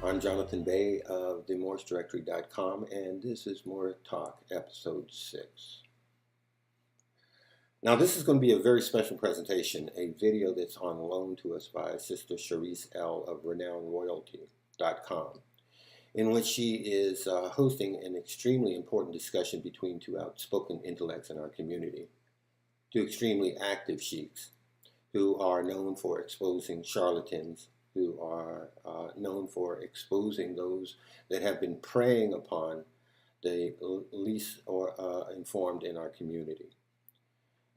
I'm Jonathan Bay of the MoorishDirectory.com, and this is Moor Talk, Episode 6. Now, this is going to be a very special presentation, a video that's on loan to us by Sister Charisse L. of RenownRoyalty.com, in which she is hosting an extremely important discussion between two outspoken intellects in our community, two extremely active sheiks who are known for exposing charlatans, who are known for exposing those that have been preying upon the least or informed in our community.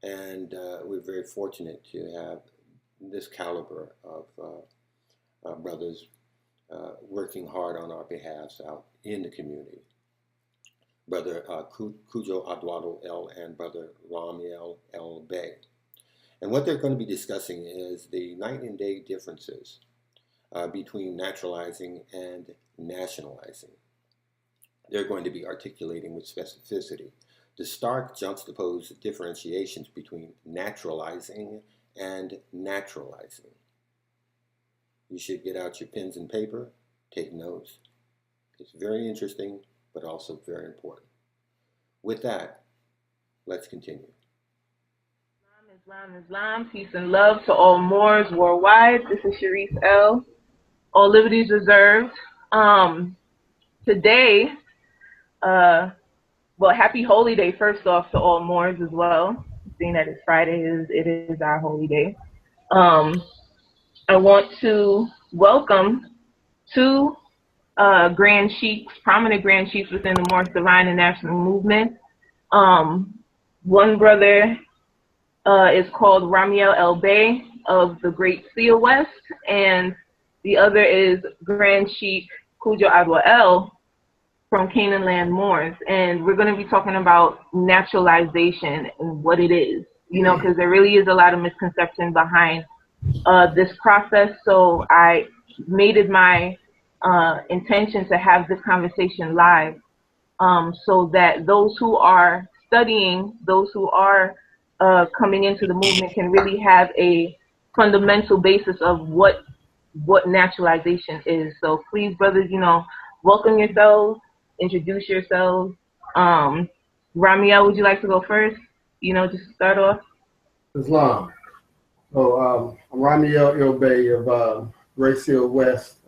And we're very fortunate to have this caliber of brothers working hard on our behalf out in the community. Brother Cujo Aduado L. and Brother Ramiel L. Bay. And what they're going to be discussing is the night and day differences between naturalizing and nationalizing. They're going to be articulating with specificity the stark juxtaposed differentiations between naturalizing and naturalizing. You should get out your pens and paper, take notes. It's very interesting, but also very important. With that, let's continue. Islam, peace and love to all Moors worldwide. This is Charisse L. All liberties reserved. Today, well, happy holy day first off to all Moors as well. Seeing that it's Friday, it is our holy day. I want to welcome two grand sheiks, prominent grand sheiks within the Moorish Divine and National Movement. One brother is called Ramiel El Bay of the Great Seal West, and the other is Grand Sheikh Cujo Adwa El from Canaan Land Moors. And we're going to be talking about naturalization and what it is, you know, because there really is a lot of misconception behind this process. So I made it my intention to have this conversation live so that those who are studying, those who are coming into the movement can really have a fundamental basis of what naturalization is. So please, brothers, you know, welcome yourselves, introduce yourselves. Ramiel, would you like to go first? You know, just to start off. Islam. So I'm Ramiel El Bay of Great Seal West,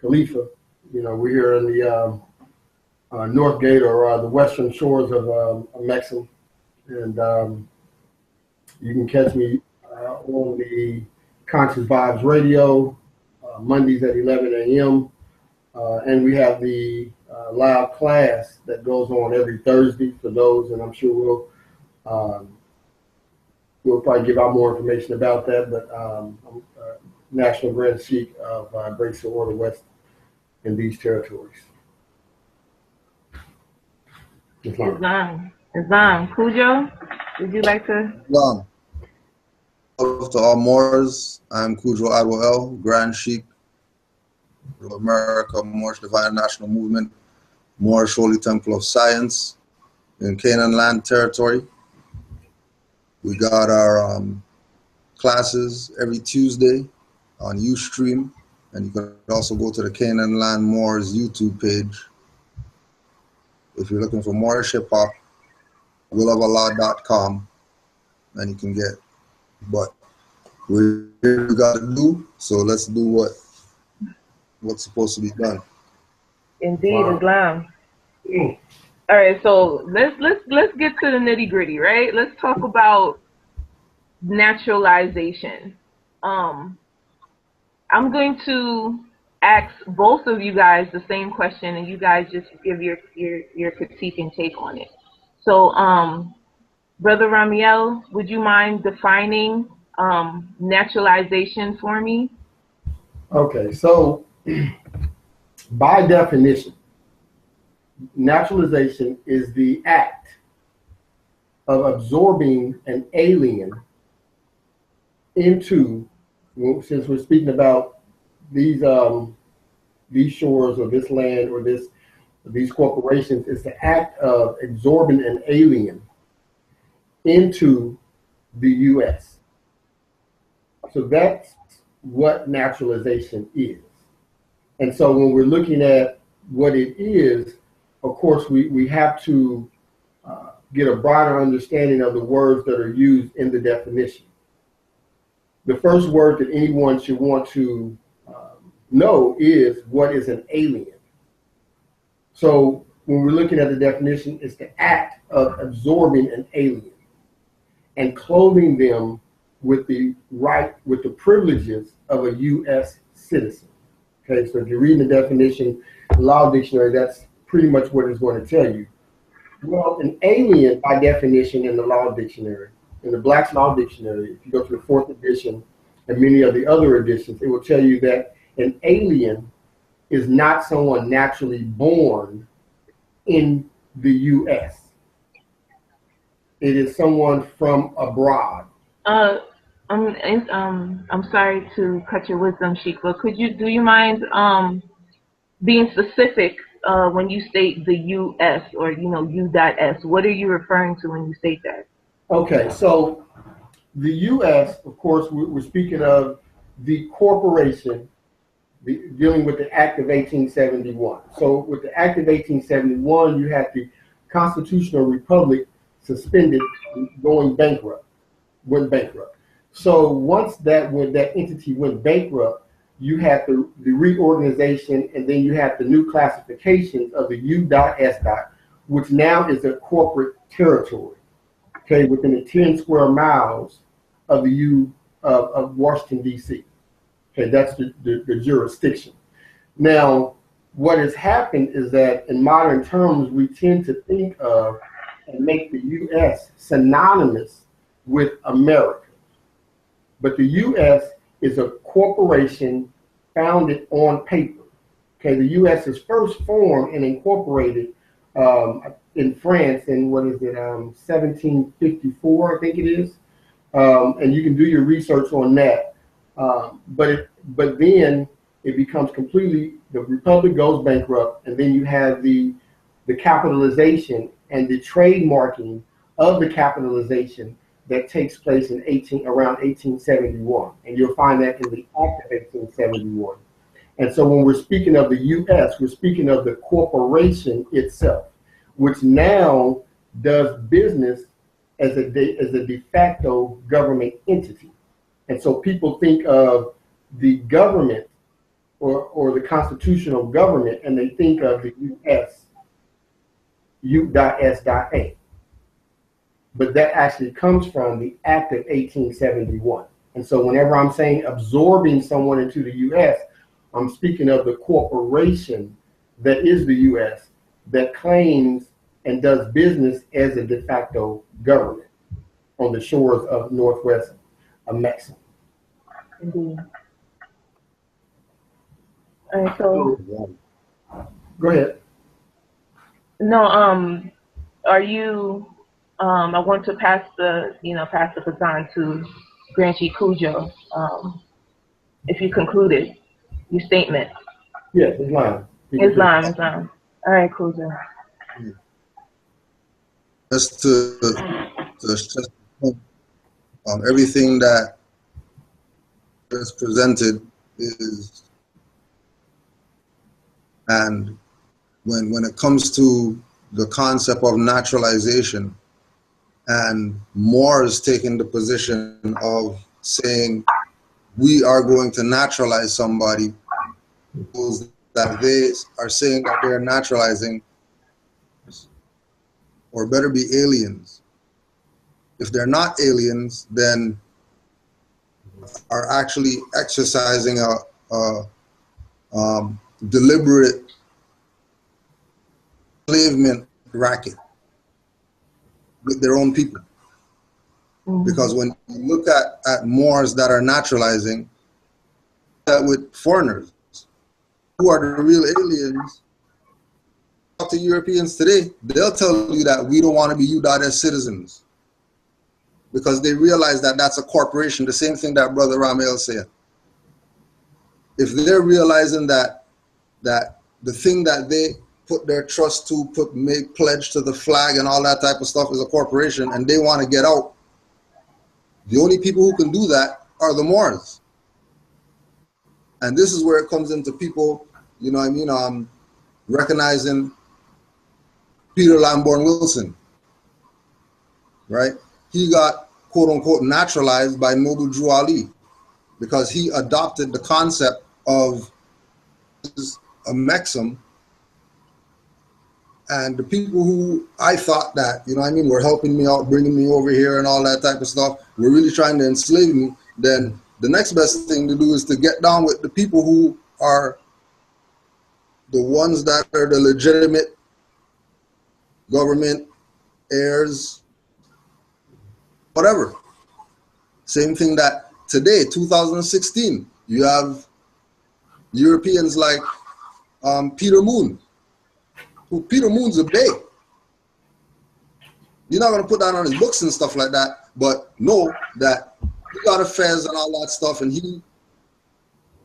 Khalifa. You know, we're here in the North Gate or the western shores of Amexem. And you can catch me on the Conscious Vibes Radio, Mondays at 11 a.m. And we have the live class that goes on every Thursday for those, and I'm sure we'll probably give out more information about that. But I'm National Grand Sheikh of Great Seal Order West in these territories. Islam. Cujo, would you like to? Islam. Hello to all Moors. I'm Cujo Adwa El, Grand Sheikh of America, Moorish Divine National Movement, Moorish Holy Temple of Science in Canaan Land Territory. We got our classes every Tuesday on Ustream, and you can also go to the Canaan Land Moors YouTube page. If you're looking for Moorish hip hop, willofalah.com, and you can get. But we got to do, so let's do what's supposed to be done. Indeed, wow. Islam. All right, so let's get to the nitty gritty, right? Let's talk about naturalization. I'm going to ask both of you guys the same question, and you guys just give your critique and take on it. So, Brother Ramiel, would you mind defining naturalization for me? Okay, so by definition, naturalization is the act of absorbing an alien into, since we're speaking about these shores or this land or these corporations, it's the act of absorbing an alien into the U.S. So that's what naturalization is. And so when we're looking at what it is, of course, we have to get a broader understanding of the words that are used in the definition. The first word that anyone should want to know is what is an alien. So when we're looking at the definition, it's the act of absorbing an alien and clothing them with the privileges of a U.S. citizen. Okay, so if you're reading the definition, the law dictionary, that's pretty much what it's going to tell you. Well, an alien, by definition, in the law dictionary, in the Black's Law Dictionary, if you go to the 4th edition and many of the other editions, it will tell you that an alien is not someone naturally born in the U.S. It is someone from abroad. I'm sorry to cut your wisdom, Sheik, but do you mind being specific when you state the U.S. or U.S? What are you referring to when you state that? Okay, so the U.S., of course, we're speaking of the corporation dealing with the Act of 1871. So with the Act of 1871, you had the constitutional republic suspended, went bankrupt. So once that entity went bankrupt, you had the reorganization, and then you had the new classifications of the U.S., which now is a corporate territory, okay, within the 10 square miles of of Washington, D.C. Okay, that's the jurisdiction. Now, what has happened is that in modern terms, we tend to think of and make the U.S. synonymous with America. But the U.S. is a corporation founded on paper. Okay, the U.S. is first formed and incorporated in France in 1754, I think it is. And you can do your research on that. But then it becomes completely, the republic goes bankrupt, and then you have the capitalization and the trademarking of the capitalization that takes place in around 1871, and you'll find that in the Act of 1871. And so when we're speaking of the U.S., we're speaking of the corporation itself, which now does business as a de facto government entity. And so people think of the government or the constitutional government, and they think of the U.S. U.S.A. But that actually comes from the Act of 1871. And so whenever I'm saying absorbing someone into the U.S., I'm speaking of the corporation that is the U.S. that claims and does business as a de facto government on the shores of Northwest Amexem. Indeed. All right, so go ahead. No, are you? I want to pass the baton to Grantee Cujo. If you concluded your statement. Yes, Islam. Islam. All right, Cujo. Just to stress, everything that is presented is, and when it comes to the concept of naturalization, and Moors taking the position of saying we are going to naturalize somebody, that they are saying that they're naturalizing, or better be aliens. If they're not aliens, then are actually exercising a deliberate enslavement racket with their own people. Mm-hmm. Because when you look at Moors that are naturalizing, with foreigners who are the real aliens, talk to Europeans today, they'll tell you that we don't want to be U.S. citizens, because they realize that that's a corporation, the same thing that Brother Ramel said. If they're realizing that the thing that they put their trust to, make pledge to the flag and all that type of stuff is a corporation, and they want to get out, the only people who can do that are the Moors. And this is where it comes into people you know what I mean, recognizing Peter Lamborn Wilson, right? He got quote unquote naturalized by Noble Drew Ali because he adopted the concept of Amexem, and the people who I thought that, you know what I mean, were helping me out, bringing me over here and all that type of stuff, were really trying to enslave me, then the next best thing to do is to get down with the people who are the ones that are the legitimate government heirs, whatever. Same thing that today, 2016, you have Europeans like Peter Moon. Peter Moon's a Bay. You're not going to put that on his books and stuff like that, but know that he got a fez and all that stuff, and he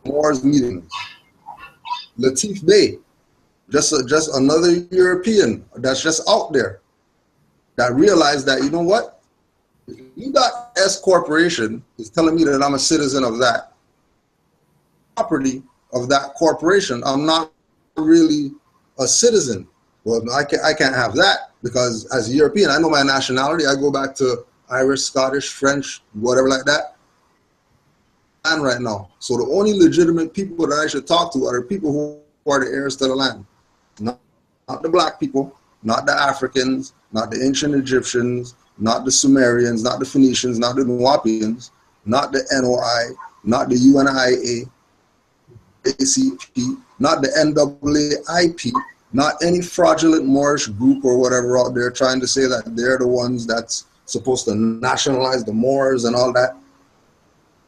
Moore's meetings. Latif Bey, just another European that's just out there that realized that, you know what? If you got S Corporation is telling me that I'm a citizen of that property of that corporation, I'm not really a citizen. Well, I can't have that, because as a European, I know my nationality. I go back to Irish, Scottish, French, whatever like that. And right now, so the only legitimate people that I should talk to are the people who are the heirs to the land, not the black people, not the Africans, not the ancient Egyptians, not the Sumerians, not the Phoenicians, not the Nuwapians, not the NOI, not the UNIA, ACP, not the NAAIP, not any fraudulent Moorish group or whatever out there trying to say that they're the ones that's supposed to nationalize the Moors and all that.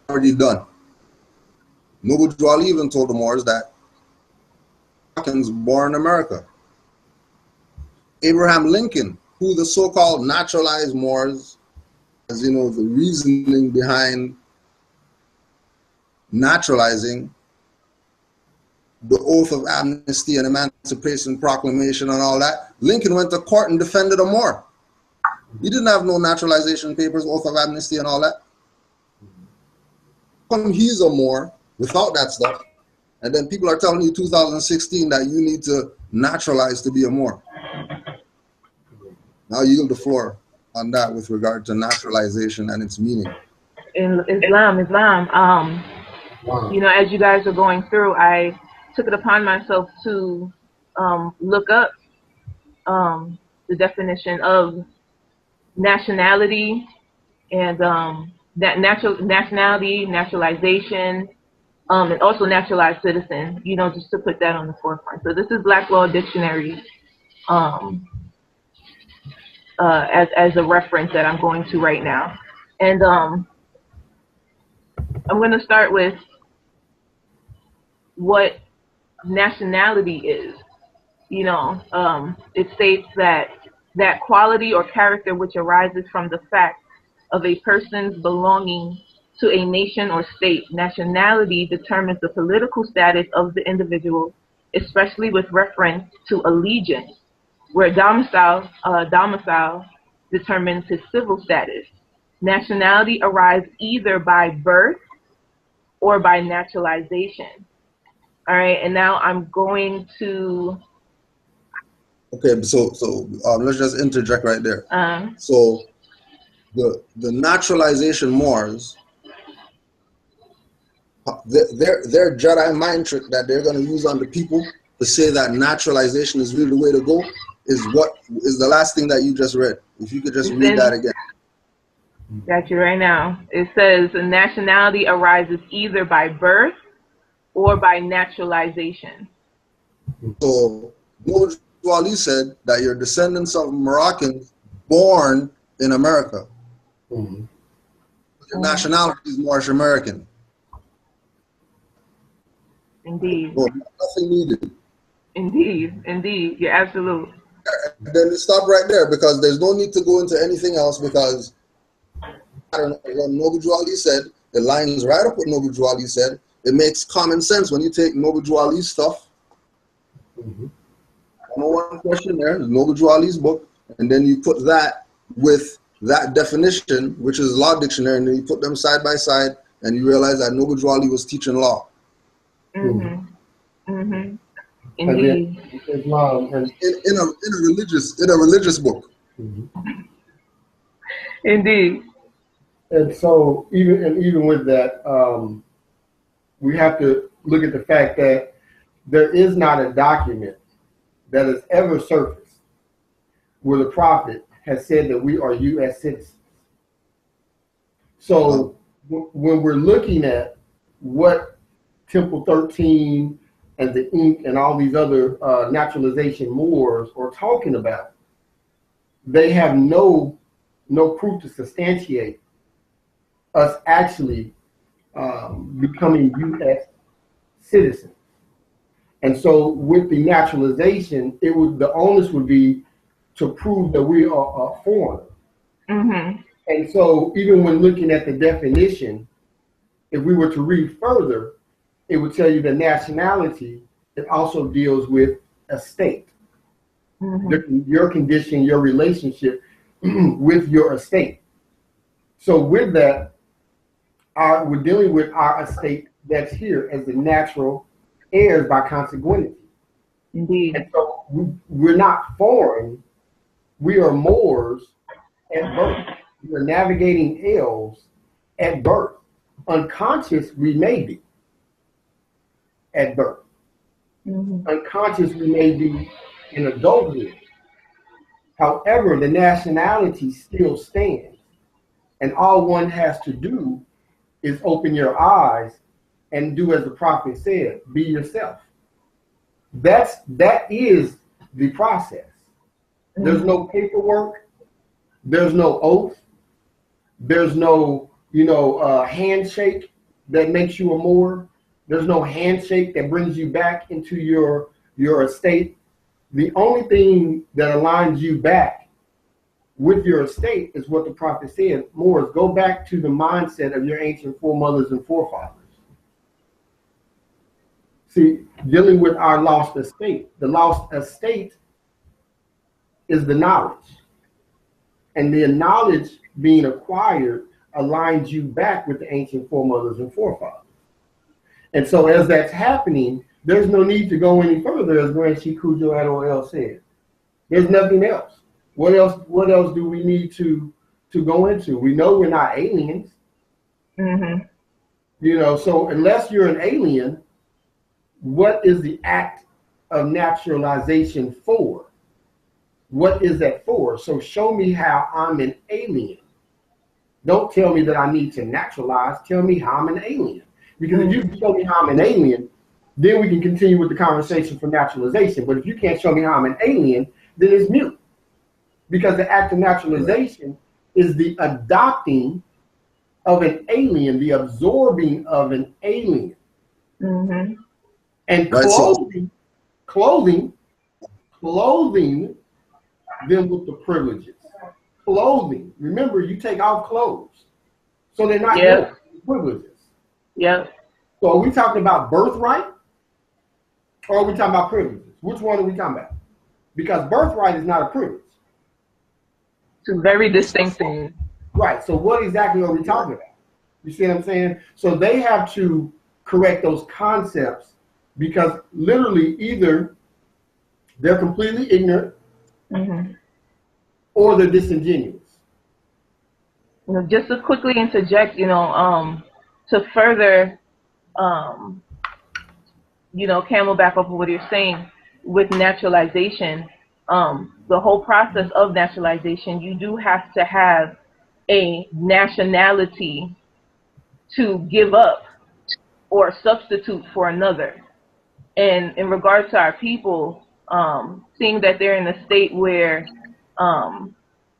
Already done. Noble Drew Ali even told the Moors that Americans born in America. Abraham Lincoln, who the so-called naturalized Moors, as you know, the reasoning behind naturalizing, the oath of amnesty and emancipation proclamation and all that, Lincoln went to court and defended a Moor. He didn't have no naturalization papers, oath of amnesty and all that. He's a Moor without that stuff, and then people are telling you 2016 that you need to naturalize to be a Moor. Now you yield the floor on that with regard to naturalization and its meaning. In Islam, you know, as you guys are going through, I took it upon myself to look up the definition of nationality and that nationality, naturalization, and also naturalized citizen, you know, just to put that on the forefront. So this is Black Law Dictionary as a reference that I'm going to right now. And I'm going to start with what nationality is. You know, it states that quality or character which arises from the fact of a person's belonging to a nation or state. Nationality determines the political status of the individual, especially with reference to allegiance, where domicile determines his civil status. Nationality arises either by birth or by naturalization. All right, and now I'm going to. Okay, so let's just interject right there. So the naturalization Moors, their Jedi mind trick that they're going to use on the people to say that naturalization is really the way to go is what is the last thing that you just read. If you could just read that again. Got you right now. It says the nationality arises either by birth or by naturalization. So Noble Drew Ali said that you're descendants of Moroccans born in America. Mm-hmm. Your nationality is Moorish American. Indeed. So nothing needed. Indeed. You're absolute. Then stop right there, because there's no need to go into anything else, because I don't know what Noble Drew Ali said. It lines right up what Noble Drew Ali said. It makes common sense when you take Noble Drew Ali's stuff. Mm-hmm. One question there, Noble Drew Ali's book, and then you put that with that definition, which is law dictionary, and then you put them side by side, and you realize that Noble Drew Ali was teaching law. Mm-hmm. Mm-hmm. and then Indeed. Islam, and in a religious book. Indeed. and so even with that, we have to look at the fact that there is not a document that has ever surfaced where the prophet has said that we are U.S. citizens. So when we're looking at what Temple 13 and the Ink and all these other naturalization Moors are talking about, they have no proof to substantiate us actually becoming U.S. citizens. And so with the naturalization, the onus would be to prove that we are a foreigner. Mm-hmm. And so even when looking at the definition, if we were to read further, it would tell you that nationality, it also deals with a state. Mm-hmm. Your condition, your relationship with your estate. So with that, we're dealing with our estate that's here as the natural heirs by consanguinity. Indeed. And so we're not foreign. We are Moors at birth. We are navigating elves at birth. Unconscious, we may be at birth. Mm-hmm. Unconscious, we may be in adulthood. However, the nationality still stands. And all one has to do is open your eyes and do as the prophet said, be yourself. That is the process. Mm-hmm. There's no paperwork. There's no oath. There's no, handshake that makes you a Moor. There's no handshake that brings you back into your estate. The only thing that aligns you back with your estate is what the prophet said. Moors, go back to the mindset of your ancient foremothers and forefathers. See, dealing with our lost estate, the lost estate is the knowledge. And the knowledge being acquired aligns you back with the ancient foremothers and forefathers. And so as that's happening, there's no need to go any further, as Grand Sheikh Cujo Adol said. There's nothing else. What else do we need to go into? We know we're not aliens. Mm-hmm. So unless you're an alien, what is the act of naturalization for? What is that for? So show me how I'm an alien. Don't tell me that I need to naturalize. Tell me how I'm an alien. Because if you can show me how I'm an alien, then we can continue with the conversation for naturalization. But if you can't show me how I'm an alien, then it's mute. Because the act of naturalization is the adopting of an alien, the absorbing of an alien. Mm-hmm. And clothing them with the privileges. Clothing. Remember, you take off clothes. So they're not privileges. Yeah. So are we talking about birthright? Or are we talking about privileges? Which one are we talking about? Because birthright is not a privilege. Two very distinct things. Right. So what exactly are we talking about? You see what I'm saying? So they have to correct those concepts because literally either they're completely ignorant or they're disingenuous. Just to quickly interject, to further, camelback up what you're saying with naturalization, the whole process of naturalization, you do have to have a nationality to give up or substitute for another. And in regards to our people, seeing that they're in a state where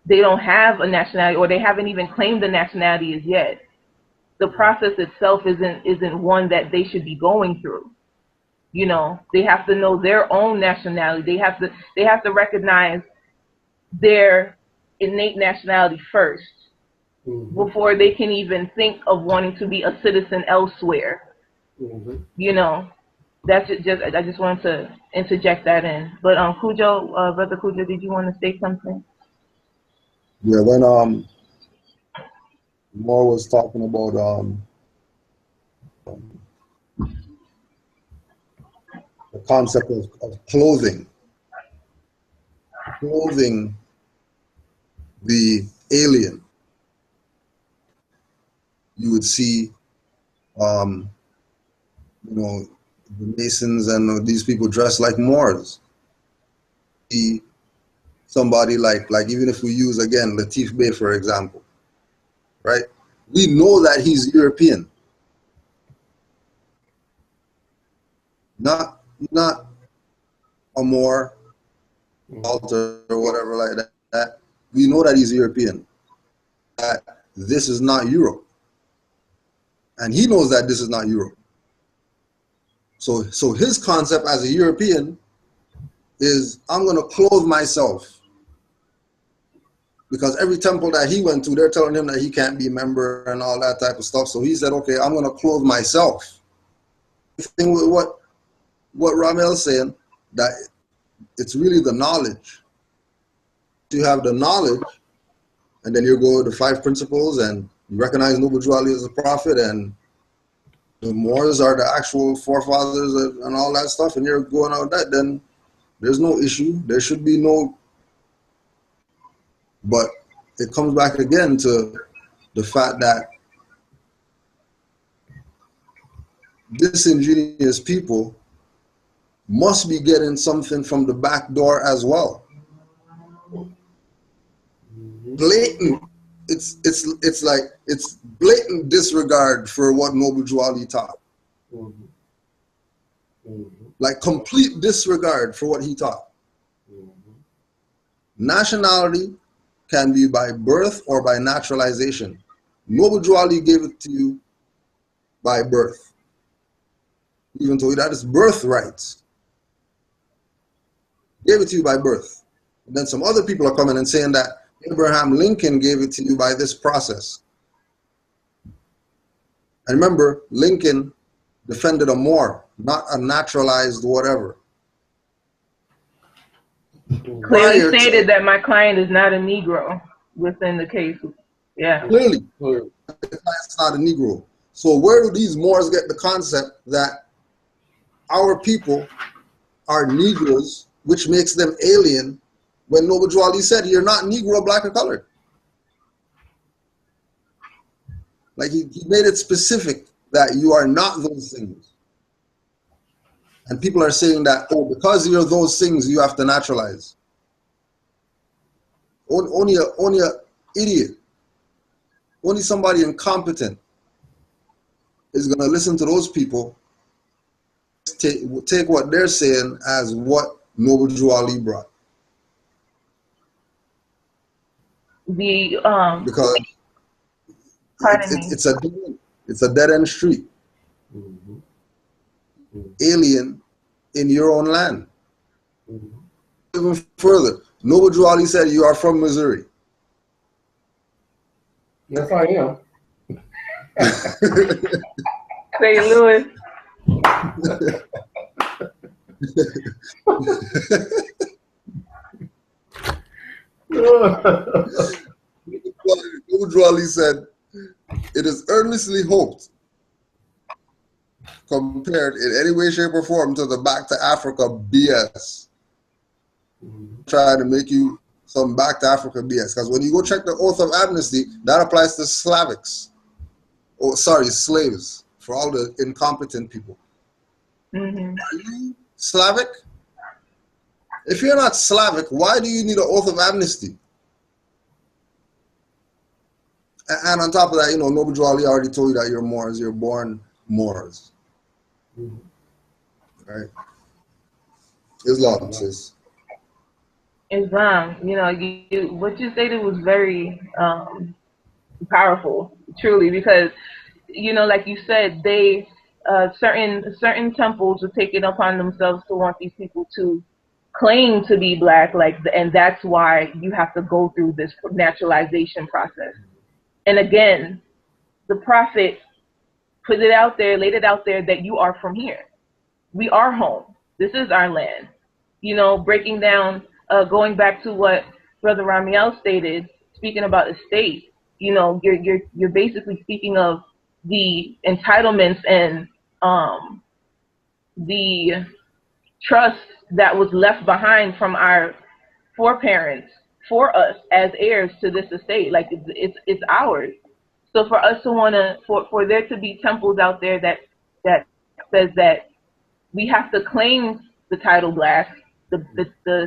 they don't have a nationality or they haven't even claimed the nationality as yet, the process itself isn't one that they should be going through. They have to know their own nationality. They have to recognize their innate nationality first before they can even think of wanting to be a citizen elsewhere. That's just I just wanted to interject that in. But Cujo, Brother Cujo, did you want to say something? Yeah, when Moore was talking about the concept of clothing the alien. You would see, you know, the Masons and these people dressed like Moors. See somebody like even if we use again Latif Bey for example, right? We know that he's European, not a Moor, Alter or whatever like that. We know that he's European. That this is not Europe, and he knows that this is not Europe. So his concept as a European is, I'm going to clothe myself, because every temple that he went to, they're telling him that he can't be a member and all that type of stuff. So he said, okay, I'm going to clothe myself. The thing with what Ramel's saying, that it's really the knowledge. You have the knowledge, and then you go to the 5 principles, and you recognize Noble Drew Ali as a prophet, and the Moors are the actual forefathers and all that stuff, and you're going out that, then there's no issue. There should be no. But it comes back again to the fact that disingenuous people must be getting something from the back door as well. Blatant. It's like it's blatant disregard for what Noble Drew Ali taught. Like complete disregard for what he taught. Nationality can be by birth or by naturalization. Noble Drew Ali gave it to you by birth. He even told you that it's birthrights. Gave it to you by birth. And then some other people are coming and saying that Abraham Lincoln gave it to you by this process. And remember, Lincoln defended a Moor, not a naturalized whatever. Clearly stated that my client is not a Negro within the case. Yeah. Clearly. It's not a Negro. So where do these Moors get the concept that our people are Negroes, which makes them alien, when Noble Drew Ali said, you're not Negro, black, or colored? Like he made it specific that you are not those things. And people are saying that, oh, because you're those things, you have to naturalize. Only a idiot, only somebody incompetent is going to listen to those people, take what they're saying as what Noble Drew Ali brought. Because it's a dead end street. Alien in your own land. Even further, Noble Drew Ali said you are from Missouri. Yes, I am. St. Louis. Noble Drew Ali said, it is earnestly hoped, compared in any way, shape, or form to the Back to Africa BS. Trying to make you some Back to Africa BS. Because when you go check the Oath of Amnesty, that applies to Slavics. Oh, sorry, slaves, for all the incompetent people. Are you Slavic? If you're not Slavic, why do you need an Oath of Amnesty? And on top of that, you know, Noble Drew Ali already told you that you're Moors, you're born Moors. Right? Islam says. Islam, you know, what you stated was very powerful, truly, because, you know, like you said, they certain temples are taking upon themselves to want these people to claim to be black, and that's why you have to go through this naturalization process. And again, the prophet put it out there, laid it out there that you are from here. We are home. This is our land. You know, breaking down, going back to what Brother Ramiel stated, speaking about the state, you know, you're basically speaking of the entitlements and the trust that was left behind from our foreparents for us as heirs to this estate. Like it's ours. So for us to for there to be temples out there that says that we have to claim the title black, the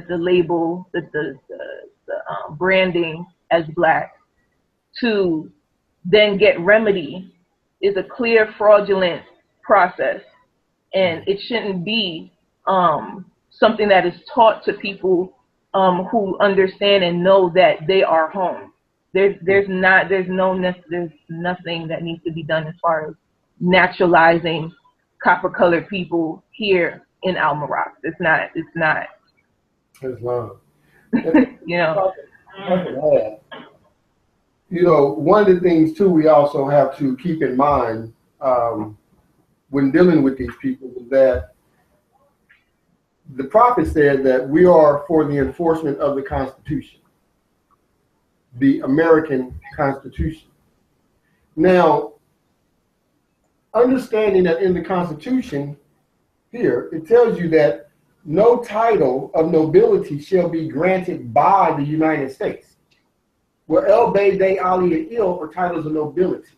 label, the branding as black, to then get remedy is a clear fraudulent process, and it shouldn't be something that is taught to people who understand and know that they are home. There's nothing that needs to be done as far as naturalizing copper-colored people here in Almaroc. It's not. Islam. You know. You know, one of the things too we also have to keep in mind when dealing with these people is that the prophet said that we are for the enforcement of the Constitution, the American Constitution. Now, understanding that in the Constitution here, it tells you that no title of nobility shall be granted by the United States. Well, El Bey, Day, Ali, Il, or titles of nobility.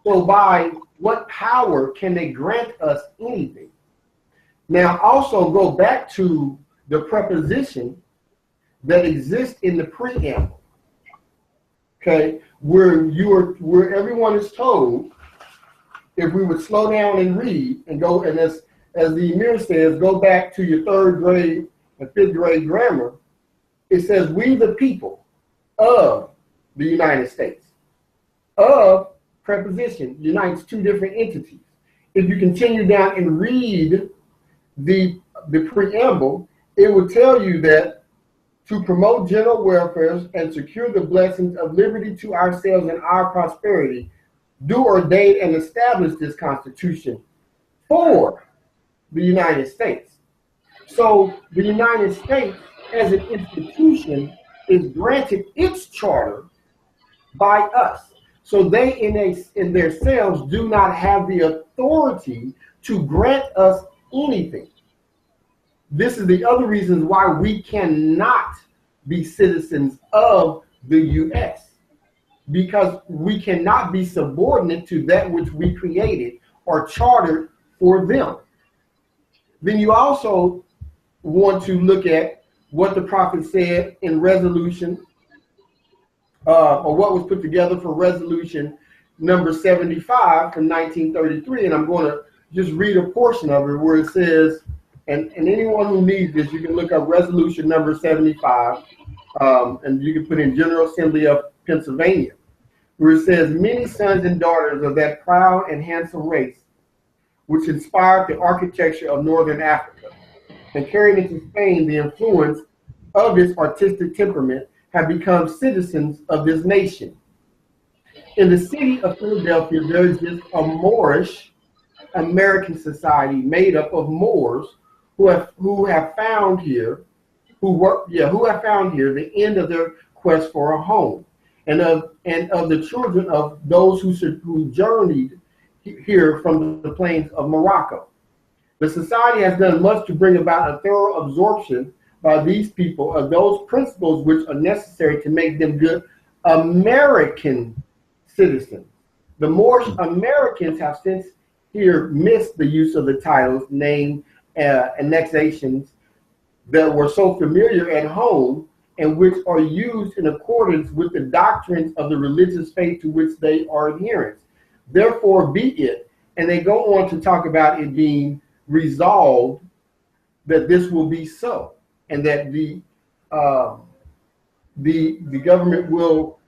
So by what power can they grant us anything? Now, also go back to the preposition that exists in the preamble. Okay, where everyone is told, if we would slow down and read and go, and as the Emir says, go back to your 3rd grade and 5th grade grammar, it says, we the people of the United States. Of preposition unites two different entities. If you continue down and read the preamble, it will tell you that to promote general welfare and secure the blessings of liberty to ourselves and our prosperity, do ordain and establish this Constitution for the United States. So the United States as an institution is granted its charter by us. So they in themselves do not have the authority to grant us anything. This is the other reasons why we cannot be citizens of the U.S. because we cannot be subordinate to that which we created or chartered for them. Then you also want to look at what the prophet said in resolution, or what was put together for resolution number 75 from 1933. And I'm going to just read a portion of it where it says, and anyone who needs this, you can look up resolution number 75, and you can put in General Assembly of Pennsylvania, where it says, many sons and daughters of that proud and handsome race, which inspired the architecture of Northern Africa and carried into Spain the influence of its artistic temperament, have become citizens of this nation. In the city of Philadelphia, there exists a Moorish American society made up of Moors who have found here the end of their quest for a home, and of the children of those who journeyed here from the plains of Morocco. The society has done much to bring about a thorough absorption by these people of those principles which are necessary to make them good American citizens. The Moorish Americans have since here missed the use of the titles, name, annexations that were so familiar at home and which are used in accordance with the doctrines of the religious faith to which they are adherents. Therefore be it, and they go on to talk about it being resolved that this will be so, and that the government will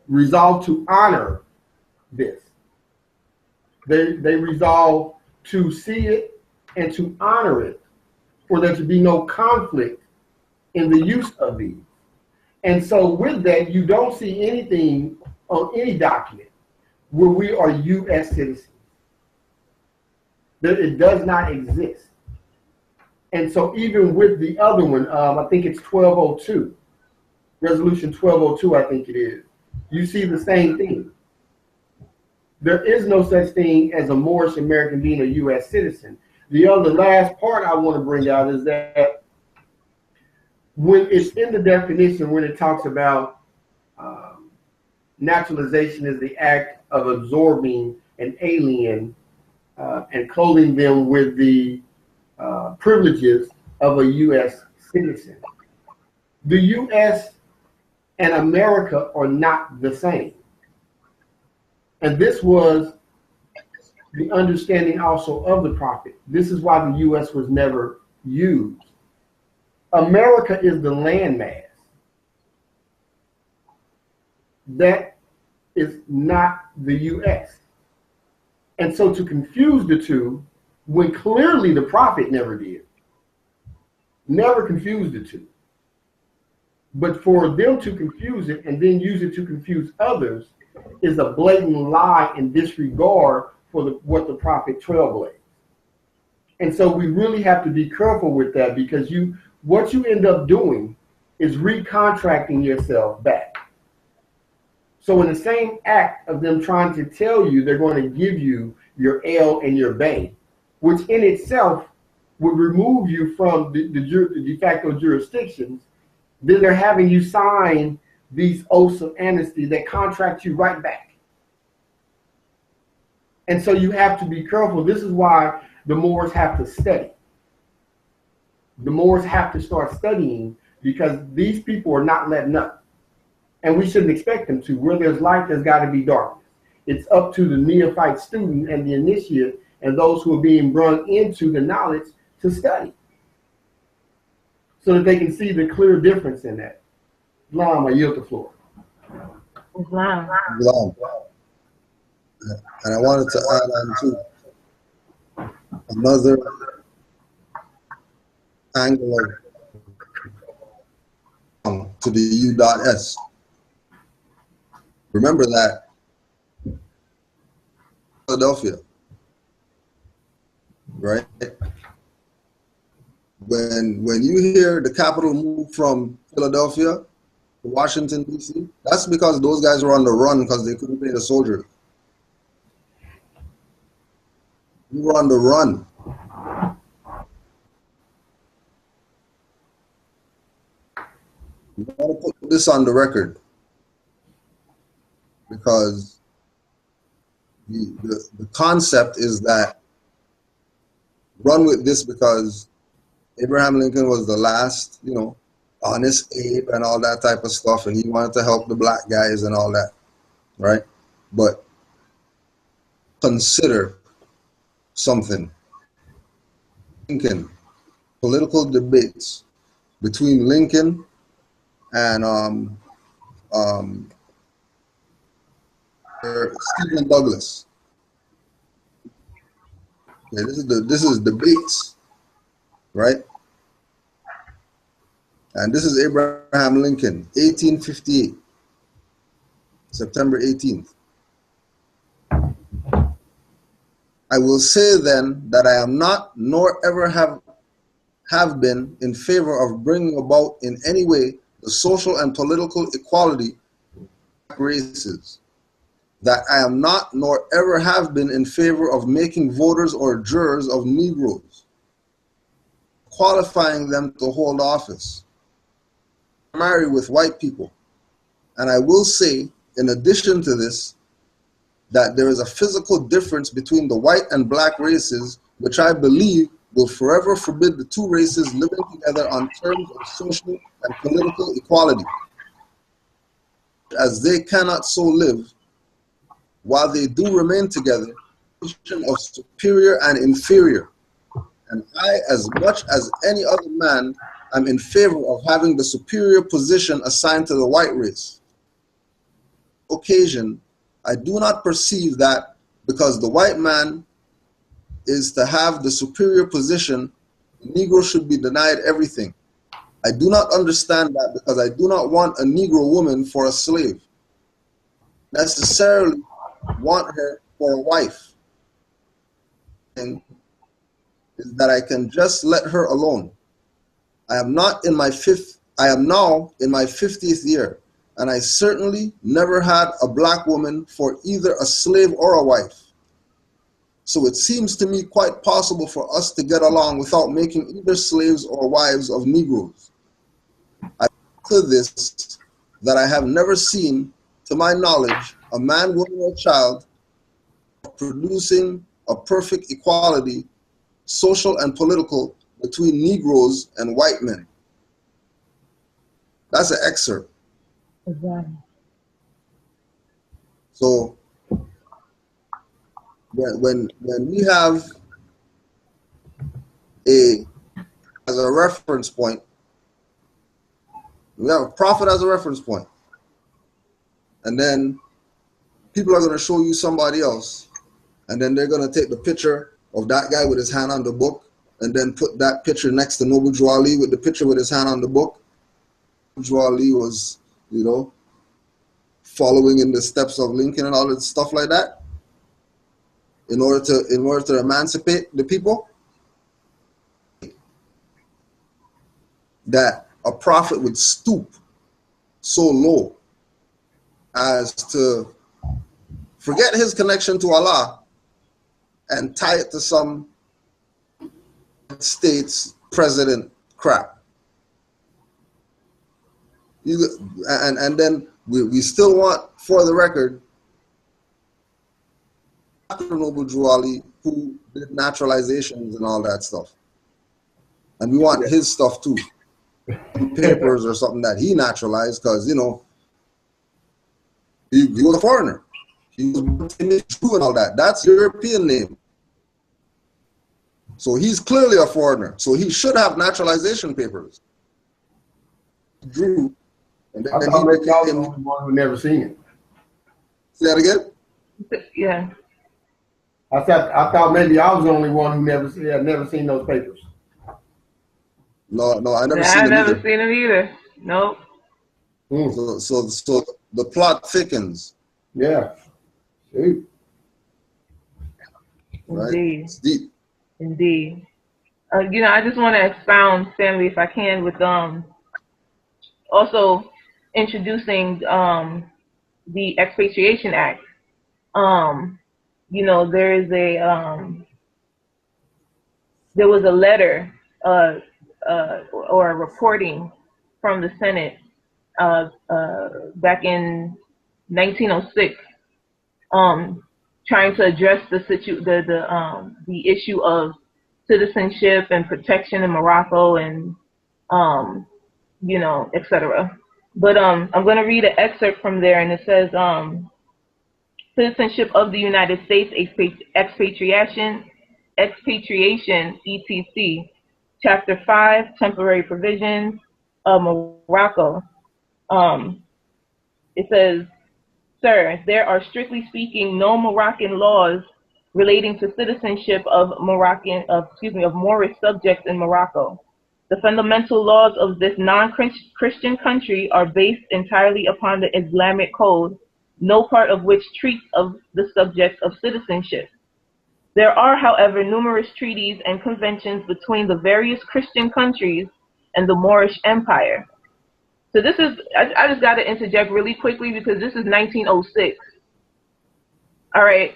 resolve to honor this. They resolve to see it and to honor it, for there to be no conflict in the use of these. And so with that, you don't see anything on any document where we are U.S. citizens. That it does not exist. And so even with the other one, I think it's 1202, resolution 1202, I think it is, you see the same thing. There is no such thing as a Moorish American being a U.S. citizen. The other last part I want to bring out is that when it's in the definition, when it talks about naturalization is the act of absorbing an alien and clothing them with the privileges of a U.S. citizen. The U.S. and America are not the same. And this was the understanding also of the prophet. This is why the U.S. was never used. America is the landmass. That is not the U.S. And so to confuse the two, when clearly the prophet never did, never confused the two. But for them to confuse it and then use it to confuse others is a blatant lie and disregard for what the prophet trailblazed. And so we really have to be careful with that, because what you end up doing is recontracting yourself back. So in the same act of them trying to tell you they're going to give you your L and your bay, which in itself would remove you from the de facto jurisdictions, then they're having you sign these oaths of amnesty that contract you right back. And so you have to be careful. This is why the Moors have to study. The Moors have to start studying, because these people are not letting up. And we shouldn't expect them to. Where there's light, there's got to be darkness. It's up to the neophyte student and the initiate and those who are being brought into the knowledge to study, so that they can see the clear difference in that. Islam, I yield the floor. Islam. Islam. And I wanted to add on to another angle of to the U.S. Remember that Philadelphia, right? When you hear the capital move from Philadelphia to Washington, D.C., that's because those guys were on the run because they couldn't pay the soldiers. We were on the run. We want to put this on the record, because the concept is that run with this because Abraham Lincoln was the last, honest Abe and all that type of stuff, and he wanted to help the black guys and all that, right? But consider something. Lincoln, political debates between Lincoln and Stephen Douglas. Okay, this is debates, right? And this is Abraham Lincoln, 1858, September 18th. I will say then that I am not, nor ever have been, in favor of bringing about in any way the social and political equality of races. That I am not, nor ever have been, in favor of making voters or jurors of Negroes, qualifying them to hold office, marry with white people. And I will say, in addition to this, that there is a physical difference between the white and black races, which I believe will forever forbid the two races living together on terms of social and political equality, as they cannot so live, while they do remain together, of superior and inferior. And I, as much as any other man, am in favor of having the superior position assigned to the white race. Occasion, I do not perceive that because the white man is to have the superior position, the Negro should be denied everything. I do not understand that because I do not want a Negro woman for a slave. Necessarily want her for a wife. And is that I can just let her alone. I am now in my 50th year, and I certainly never had a black woman for either a slave or a wife. So it seems to me quite possible for us to get along without making either slaves or wives of Negroes. I to this that I have never seen, to my knowledge, a man, woman, or child producing a perfect equality, social and political, between Negroes and white men. That's an excerpt. Exactly. So when we have as a reference point, we have a prophet as a reference point, and then people are going to show you somebody else, and then they're going to take the picture of that guy with his hand on the book, and then put that picture next to Noble Drew Ali with the picture with his hand on the book. Drew Ali was, you know, following in the steps of Lincoln and all that stuff like that, in order to emancipate the people. That a prophet would stoop so low as to forget his connection to Allah and tie it to some state's president crap. And then we still want, for the record, Dr. Noble Drew Ali, who did naturalizations and all that stuff. And we want his stuff too. Papers or something that he naturalized, because, you know, he was a foreigner. He was Jew and all that. That's European name. So he's clearly a foreigner. So he should have naturalization papers. Drew. And then I thought maybe I was the only one who never seen it. Say that again? Yeah. I thought maybe I was the only one who had never seen those papers. No, I never Yeah, seen I've them never either. seen them either. Nope. So the plot thickens. Yeah. Shoot. Right? Indeed. It's deep. Indeed. You know, I just want to expound, Stanley, if I can, with also introducing the Expatriation Act. You know, there is there was a letter or a reporting from the Senate back in 1906, trying to address the issue of citizenship and protection in Morocco and you know, etc. But I'm going to read an excerpt from there, and it says, Citizenship of the United States, Expatriation, etc., Chapter 5, Temporary Provisions of Morocco. It says, Sir, there are strictly speaking no Moroccan laws relating to citizenship of Moorish subjects in Morocco. The fundamental laws of this non-Christian country are based entirely upon the Islamic code, no part of which treats of the subject of citizenship. There are, however, numerous treaties and conventions between the various Christian countries and the Moorish Empire. So this is, I just got to interject really quickly because this is 1906. All right.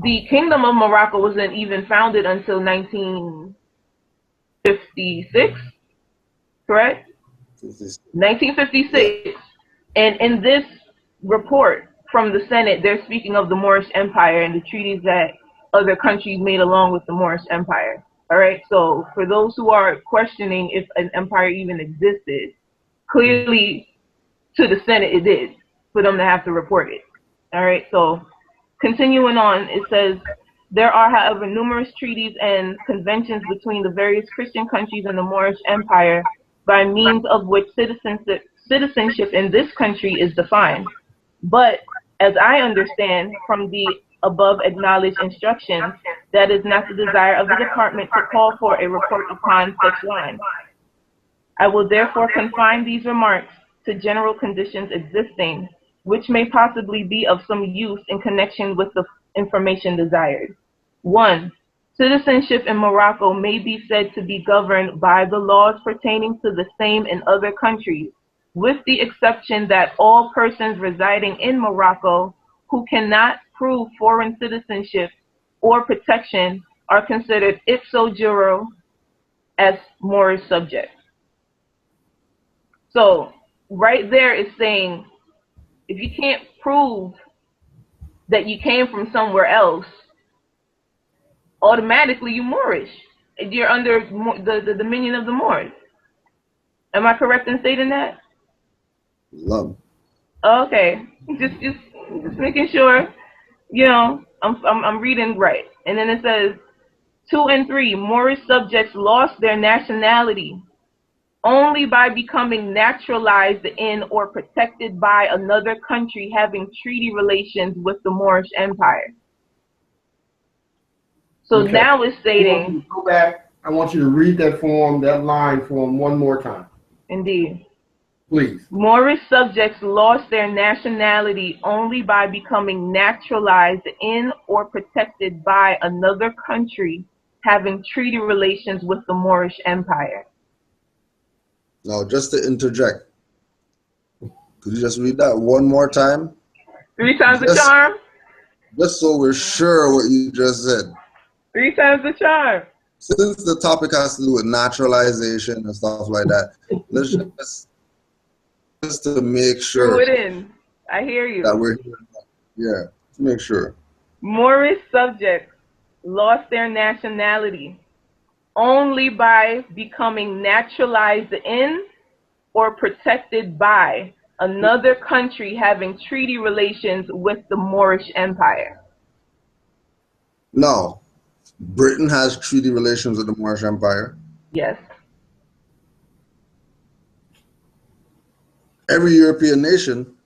The Kingdom of Morocco wasn't even founded until 1956, correct? 1956. And in this report from the Senate, they're speaking of the Moorish Empire and the treaties that other countries made along with the Moorish Empire. All right. So for those who are questioning if an empire even existed, clearly to the Senate it did, for them to have to report it. All right. So continuing on, it says, there are, however, numerous treaties and conventions between the various Christian countries and the Moorish Empire by means of which citizenship in this country is defined. But as I understand from the above acknowledged instructions, that is not the desire of the department to call for a report upon such lines. I will therefore confine these remarks to general conditions existing, which may possibly be of some use in connection with the information desired. 1. Citizenship in Morocco may be said to be governed by the laws pertaining to the same in other countries, with the exception that all persons residing in Morocco who cannot prove foreign citizenship or protection are considered ipso juro as Moorish subjects. So right there is saying, if you can't prove that you came from somewhere else, automatically you're Moorish. You're under the dominion of the Moors. Am I correct in stating that? Love. Okay, just making sure, you know, I'm reading right. And then it says 2 and 3, Moorish subjects lost their nationality only by becoming naturalized in or protected by another country having treaty relations with the Moorish Empire. So Okay. now it's I want stating, you to go back. I want you to read that form, that line form one more time, indeed, please. Moorish subjects lost their nationality only by becoming naturalized in or protected by another country having treaty relations with the Moorish Empire. Now, just to interject, could you just read that one more time? 3 times the charm? Just so we're sure what you just said. 3 times the charm. Since the topic has to do with naturalization and stuff like that, let's just to make sure Threw it in. I hear you. that we're here. Yeah, to make sure. Moorish subjects lost their nationality only by becoming naturalized in or protected by another country having treaty relations with the Moorish Empire. Now, Britain has treaty relations with the Moorish Empire. Yes. Every European nation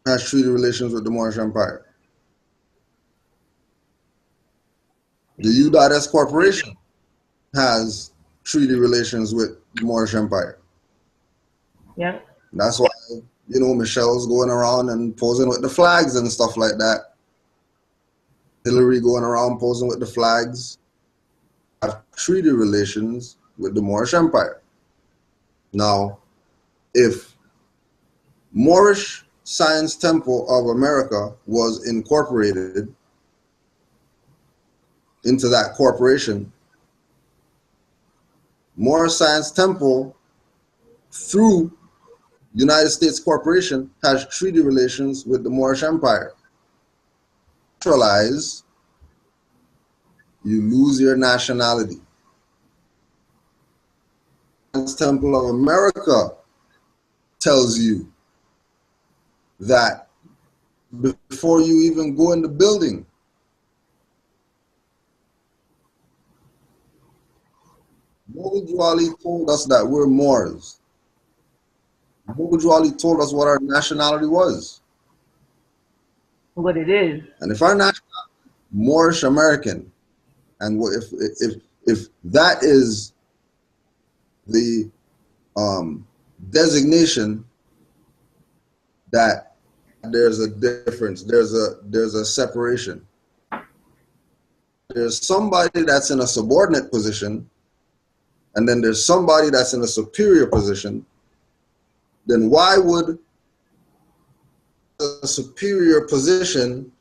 has treaty relations with the Moorish Empire. The U.S. Corporation has treaty relations with the Moorish Empire. Yeah. That's why, you know, Michelle's going around and posing with the flags and stuff like that. Hillary going around posing with the flags. Have treaty relations with the Moorish Empire. Now, if Moorish Science Temple of America was incorporated into that corporation, Moorish Science Temple, through United States Corporation, has treaty relations with the Moorish Empire. Naturalize, you lose your nationality. Science Temple of America tells you that before you even go in the building, Mohammed Ali told us that we're Moors. Mohammed Ali told us what our nationality was. What it is. And if our nationality Moorish American, and if that is the designation, that there's a difference, there's a separation. There's somebody that's in a subordinate position, and then there's somebody that's in a superior position. Then why would a superior position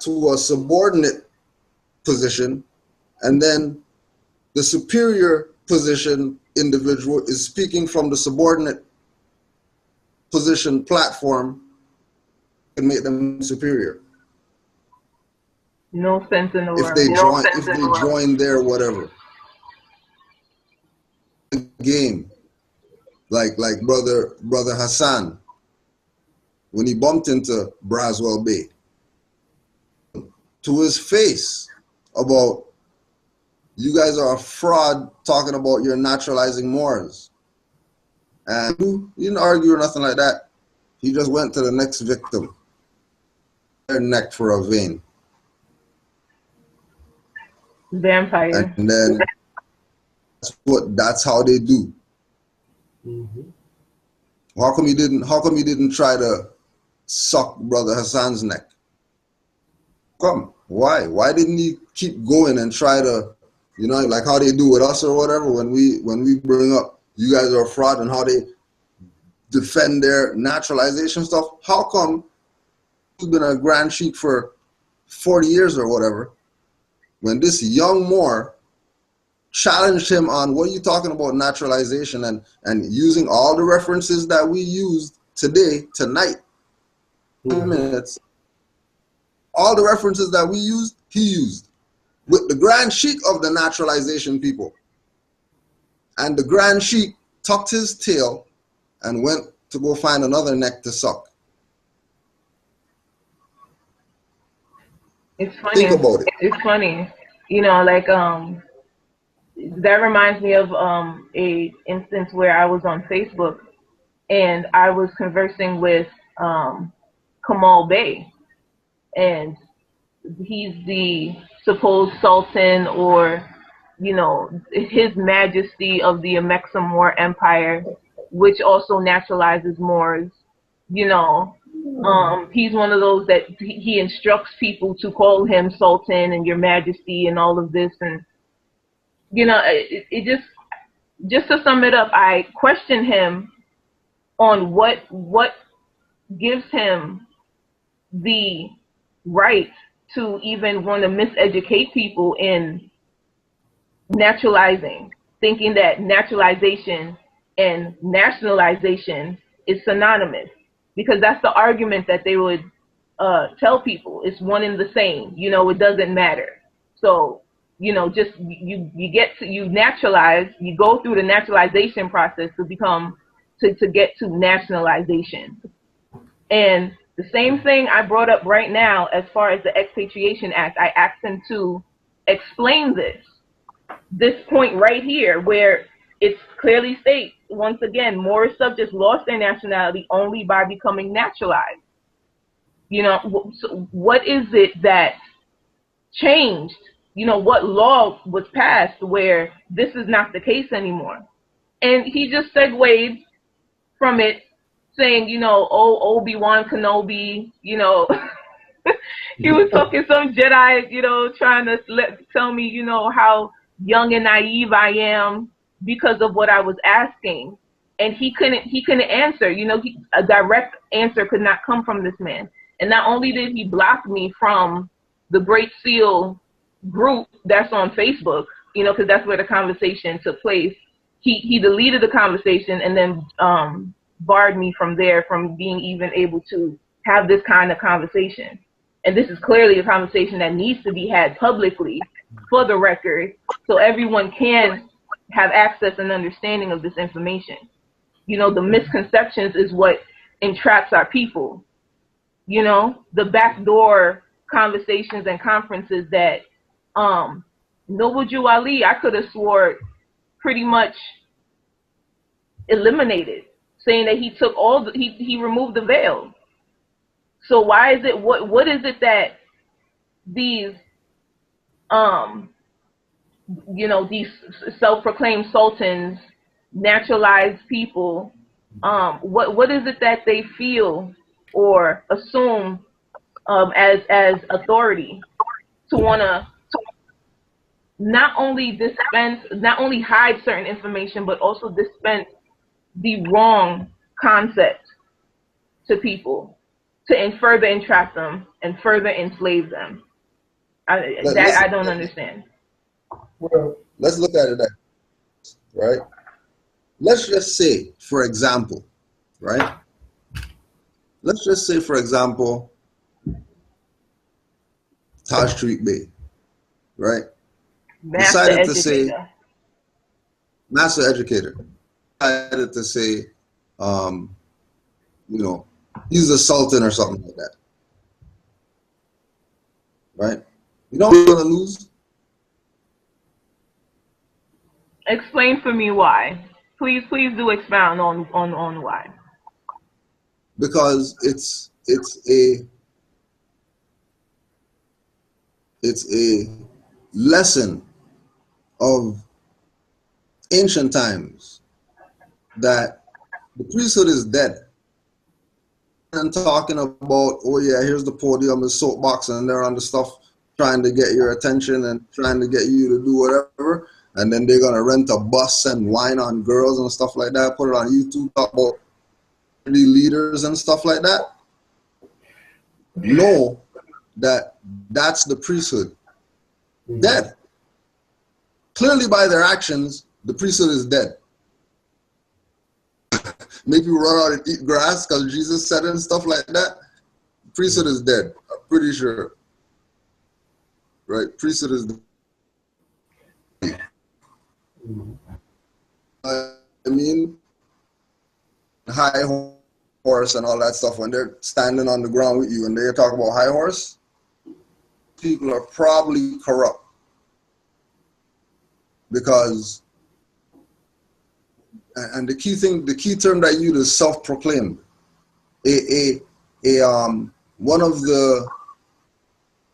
to a subordinate position, and then the superior position individual is speaking from the subordinate position platform and make them superior? No sense in the If world. they join their whatever game, like brother Hassan, when he bumped into Braswell Bay, to his face about, you guys are a fraud talking about you're naturalizing Moors. And he didn't argue or nothing like that. He just went to the next victim, their neck for a vein. Vampire. And then that's how they do. How come you didn't try to suck Brother Hassan's neck? Come, why? Why didn't he keep going and try to, you know, like how they do with us or whatever, when we bring up you guys are a fraud and how they defend their naturalization stuff? How come he's been a Grand Sheik for 40 years or whatever, when this young Moor challenged him on what are you talking about naturalization, and using all the references that we used tonight, minutes, all the references that we used, he used with the Grand Sheik of the naturalization people. And the Grand Sheik tucked his tail and went to go find another neck to suck. It's funny. Think about it. It's funny. You know, like that reminds me of a instance where I was on Facebook and I was conversing with Kamal Bey, and he's the supposed sultan, or you know, His Majesty of the Amexem Moor Empire, which also naturalizes Moors. You know, he's one of those that he instructs people to call him Sultan and Your Majesty and all of this. And you know, it just to sum it up, I question him on what gives him the right to even want to miseducate people in naturalizing, thinking that naturalization and nationalization is synonymous, because that's the argument that they would tell people. It's one and the same, you know, it doesn't matter. So, you know, just you naturalize, you go through the naturalization process to become, to get to nationalization. And the same thing I brought up right now as far as the Expatriation Act, I asked him to explain this point right here, where it clearly states, once again, Moorish subjects lost their nationality only by becoming naturalized. You know, so what is it that changed? You know, what law was passed where this is not the case anymore? And he just segued from it, saying, you know, oh, Obi-Wan Kenobi, you know, he was talking some Jedi, you know, trying to tell me, you know, how young and naive I am because of what I was asking. And he couldn't answer, you know, a direct answer could not come from this man. And not only did he block me from the Great Seal group that's on Facebook, you know, because that's where the conversation took place, he deleted the conversation and then barred me from there from being even able to have this kind of conversation. And this is clearly a conversation that needs to be had publicly for the record, so everyone can have access and understanding of this information. You know, the misconceptions is what entraps our people. You know, the backdoor conversations and conferences that Noble Jew Ali, I could have swore, pretty much eliminated, saying that he took all he removed the veil. So why is it, what is it that these you know, these self-proclaimed sultans, naturalized people, what is it that they feel or assume as authority to want to not only hide certain information, but also dispense the wrong concept to people to further entrap them and further enslave them? I don't understand. Well, let's look at it that, right? Let's just say, for example, right? Let's just say, for example, Taj Street Bay, right? Decided to say, master educator, decided to say, you know, he's a sultan or something like that, right? You know what we're gonna lose? Explain for me why. Please do expound on why. Because it's a lesson of ancient times that the priesthood is dead. And talking about, oh yeah, here's the podium, the soapbox, and they're on the stuff trying to get your attention and trying to get you to do whatever. And then they're gonna rent a bus and whine on girls and stuff like that, put it on YouTube, talk about leaders and stuff like that. Know that That's the priesthood. Mm-hmm. Dead. Clearly by their actions, the priesthood is dead. Make you run out and eat grass because Jesus said it and stuff like that. Priesthood is dead. I'm pretty sure. Right? Priesthood is dead. Mm-hmm. I mean, high horse and all that stuff, when they're standing on the ground with you and they talk about high horse, people are probably corrupt. Because, and the key term that you use is self-proclaimed. One of the,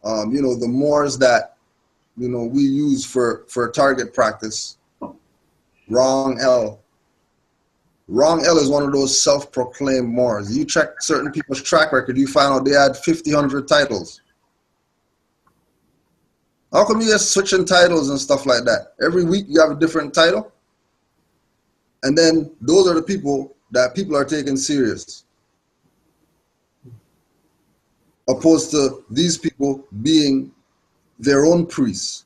the Moors that, we use for target practice, Wrong L. Wrong L is one of those self-proclaimed Moors. You check certain people's track record, you find out they had 50, 100 titles. How come you just switching titles and stuff like that? Every week you have a different title? And then those are the people that people are taking serious. Opposed to these people being their own priests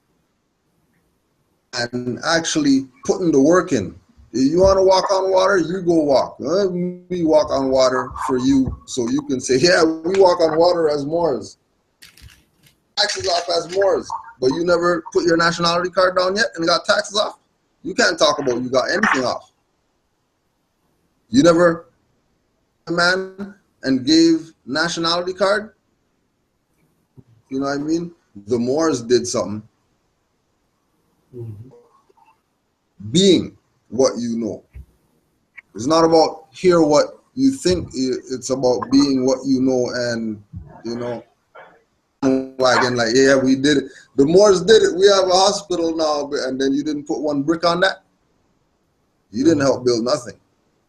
and actually putting the work in. If you want to walk on water, you go walk. We walk on water for you so you can say, yeah, we walk on water as Moors. Taxes off as Moors. But you never put your nationality card down yet and got taxes off? You can't talk about you got anything off. You never a man and gave nationality card? You know what I mean? The Moors did something. Mm-hmm. Being what you know. It's not about hear what you think, it's about being what you know and, like, yeah, we did it. The Moors did it. We have a hospital now, and then you didn't put one brick on that. You didn't help build nothing.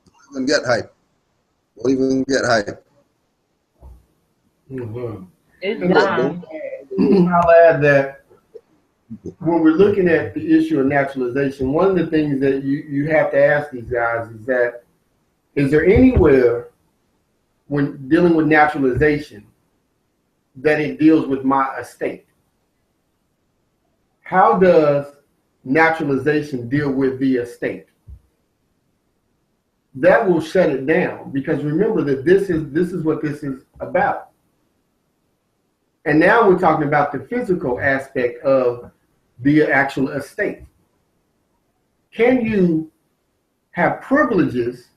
Don't even get hype. Don't even get hype. Mm-hmm. It's done. I'll add that when we're looking at the issue of naturalization, one of the things that you have to ask these guys is that, is there anywhere when dealing with naturalization that it deals with my estate? How does naturalization deal with the estate? That will shut it down, because remember that this is what this is about. And now we're talking about the physical aspect of the actual estate. Can you have privileges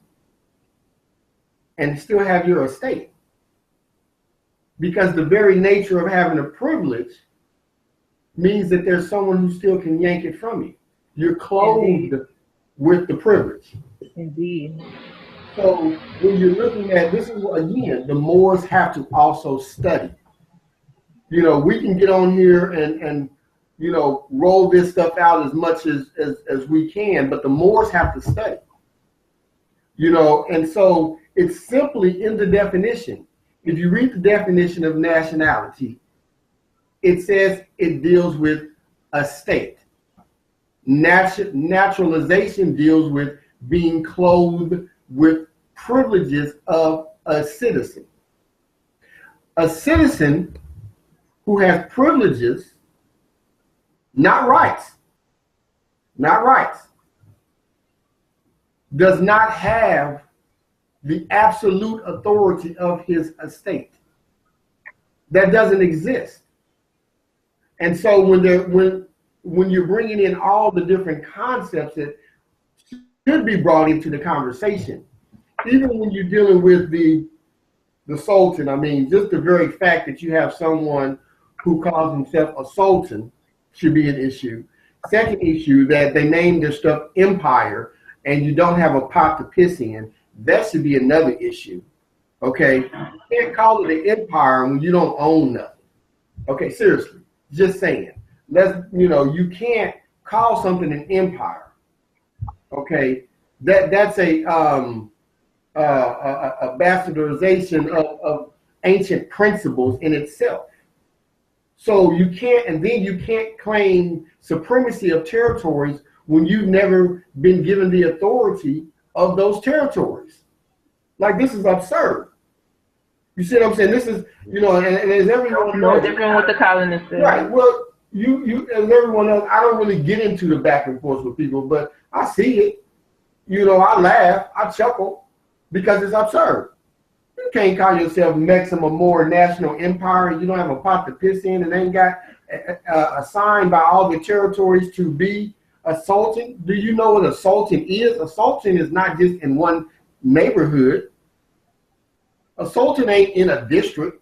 and still have your estate? Because the very nature of having a privilege means that there's someone who still can yank it from you. You're clothed with the privilege. Indeed. So when you're looking at this, is again, the Moors have to also study. We can get on here and roll this stuff out as much as we can, but the Moors have to study. And so it's simply in the definition. If you read the definition of nationality, it says it deals with a state. Naturalization deals with being clothed with privileges of a citizen. A citizen who has privileges, not rights, does not have the absolute authority of his estate. That doesn't exist. And so when you're bringing in all the different concepts that should be brought into the conversation, even when you're dealing with the sultan, I mean, just the very fact that you have someone who calls himself a sultan should be an issue. Second issue, that they name their stuff empire and you don't have a pot to piss in, that should be another issue. Okay, you can't call it an empire when you don't own nothing. Okay, seriously, just saying. You can't call something an empire. Okay, that's a bastardization of ancient principles in itself. So you can't claim supremacy of territories when you've never been given the authority of those territories. Like, this is absurd. You see what I'm saying? This is, and as everyone No knows, different with the colonists. right? Well, and as everyone No knows, different with the colonists. right? Well, you and everyone else. I don't really get into the back and forth with people, but I see it. I laugh, I chuckle because it's absurd. You can't call yourself Amexem or MOOR national empire and you don't have a pot to piss in and ain't got assigned by all the territories to be a sultan. Do you know what a sultan is? A sultan is not just in one neighborhood. A sultan ain't in a district.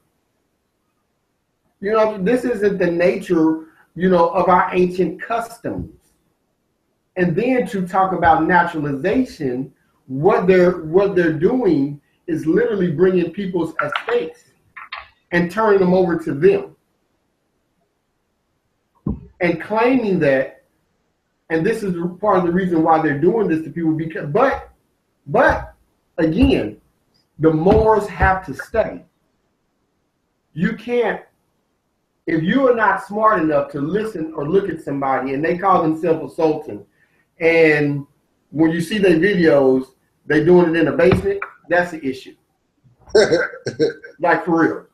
This isn't the nature, of our ancient customs. And then to talk about naturalization, what they're doing is literally bringing people's estates and turning them over to them and claiming that. And this is part of the reason why they're doing this to people. Because, but again, the Moors have to stay. You can't, if you are not smart enough to listen or look at somebody and they call themselves a sultan, and when you see their videos, they doing it in a basement, that's the issue. Like, for real.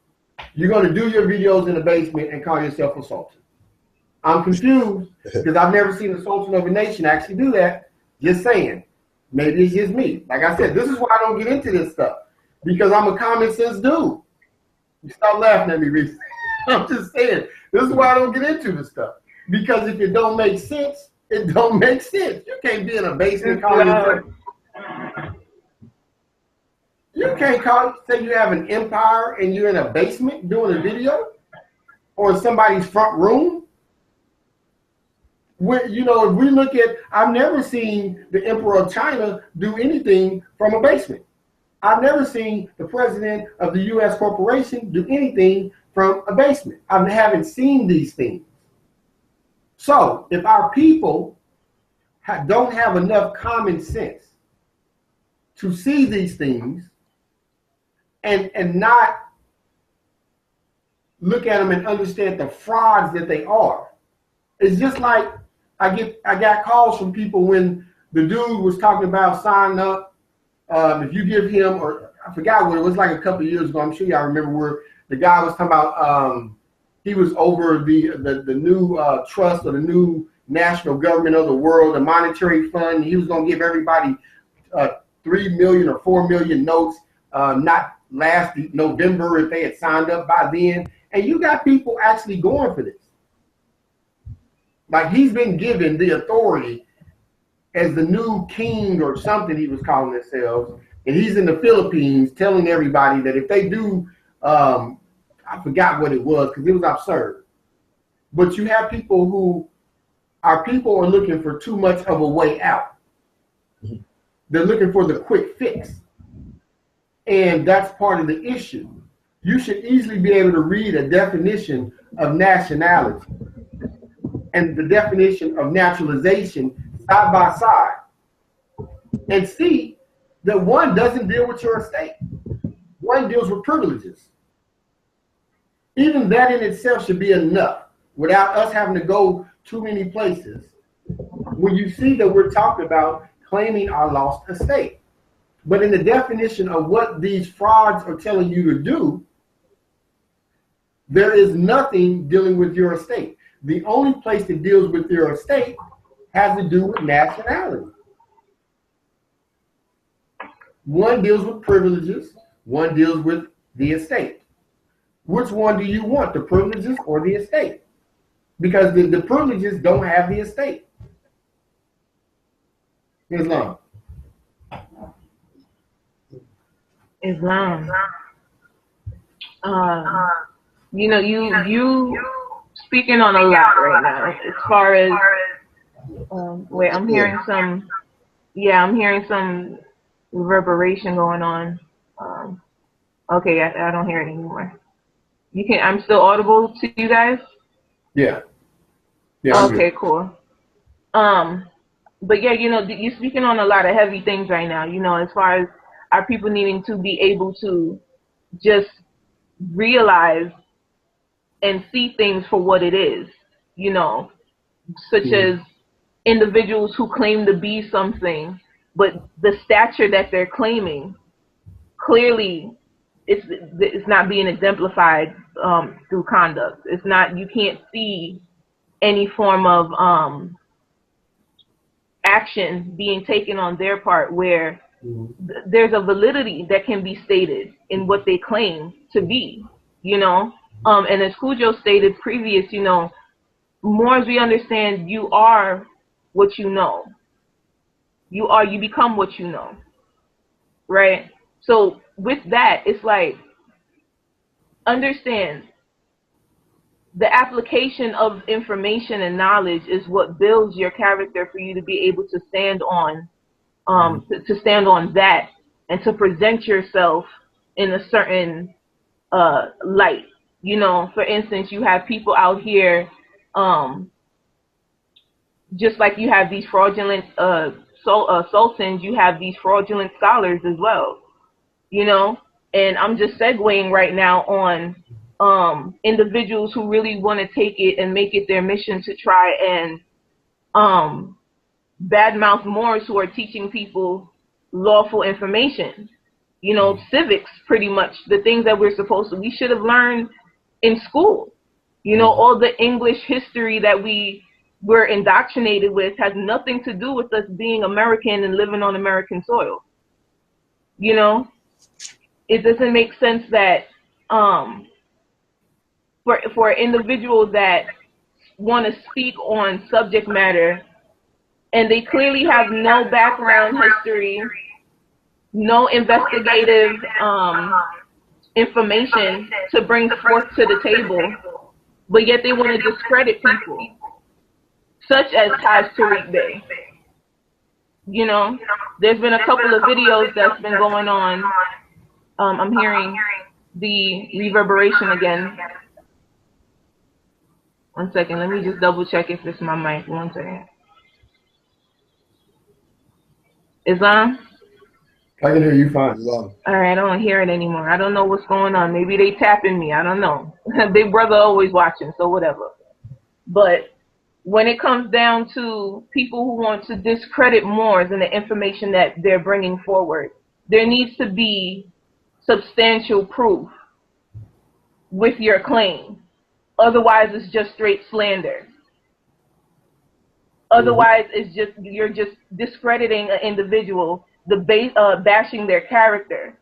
You're going to do your videos in the basement and call yourself a sultan. I'm confused because I've never seen a sultan of a nation actually do that. Just saying. Maybe it's just me. Like I said, this is why I don't get into this stuff. Because I'm a common sense dude. You stop laughing at me, Reese. I'm just saying. This is why I don't get into this stuff. Because if it don't make sense, it don't make sense. You can't be in a basement calling yourself. You can't say you have an empire and you're in a basement doing a video or in somebody's front room. If we look at, I've never seen the Emperor of China do anything from a basement. I've never seen the president of the U.S. corporation do anything from a basement. I haven't seen these things. So if our people don't have enough common sense to see these things and not look at them and understand the frauds that they are, it's just like I got calls from people when the dude was talking about signing up. If you give him, or I forgot what it was, like a couple of years ago, I'm sure y'all remember, where the guy was talking about he was over the new trust or the new national government of the world, the monetary fund. He was going to give everybody 3 million or 4 million notes, not last November if they had signed up by then. And you got people actually going for this. Like, he's been given the authority as the new king or something he was calling himself. And he's in the Philippines telling everybody that if they do, I forgot what it was because it was absurd. But you have people who, our people are looking for too much of a way out. They're looking for the quick fix. And that's part of the issue. You should easily be able to read a definition of nationality and the definition of naturalization side by side and see that one doesn't deal with your estate. One deals with privileges. Even that in itself should be enough without us having to go too many places when you see that we're talking about claiming our lost estate. But in the definition of what these frauds are telling you to do, there is nothing dealing with your estate. The only place that deals with your estate has to do with nationality. One deals with privileges, one deals with the estate. Which one do you want, the privileges or the estate? Because the privileges don't have the estate. Islam. You speaking on a lot right now as far as wait, I'm hearing some reverberation going on. Okay, I don't hear it anymore. I'm still audible to you guys? Yeah. Okay, cool. But yeah, you're speaking on a lot of heavy things right now, as far as our people needing to be able to just realize and see things for what it is, such as individuals who claim to be something, but the stature that they're claiming clearly it's not being exemplified through conduct. It's not, you can't see any form of action being taken on their part where there's a validity that can be stated in what they claim to be, you know. And as Cujo stated previous, you know, more as we understand, you are what you know. You become what you know, right? So with that, it's like, understand the application of information and knowledge is what builds your character for you to be able to stand on, to stand on that and to present yourself in a certain light. You know, for instance, you have people out here, just like you have these fraudulent sultans, you have these fraudulent scholars as well, you know. And I'm just segueing right now on individuals who really want to take it and make it their mission to try and badmouth Moors who are teaching people lawful information, you know, civics, pretty much the things that we should have learned in school. You know, all the English history that we were indoctrinated with has nothing to do with us being American and living on American soil. You know, it doesn't make sense that for individuals that want to speak on subject matter and they clearly have no background history, no investigative information to bring forth to the table, but yet they want to discredit people, such as Taj Tariq Bey. You know, there's been a couple of videos that's been going on. I'm hearing the reverberation again. One second, let me just double check if it's my mic. One second. Islam? I can hear you fine. All right, I don't hear it anymore. I don't know what's going on. Maybe they tapping me. I don't know. Big brother always watching, so whatever. But when it comes down to people who want to discredit Moors and the information that they're bringing forward, there needs to be substantial proof with your claim. Otherwise, it's just straight slander. Otherwise, it's just, you're just discrediting an individual, bashing their character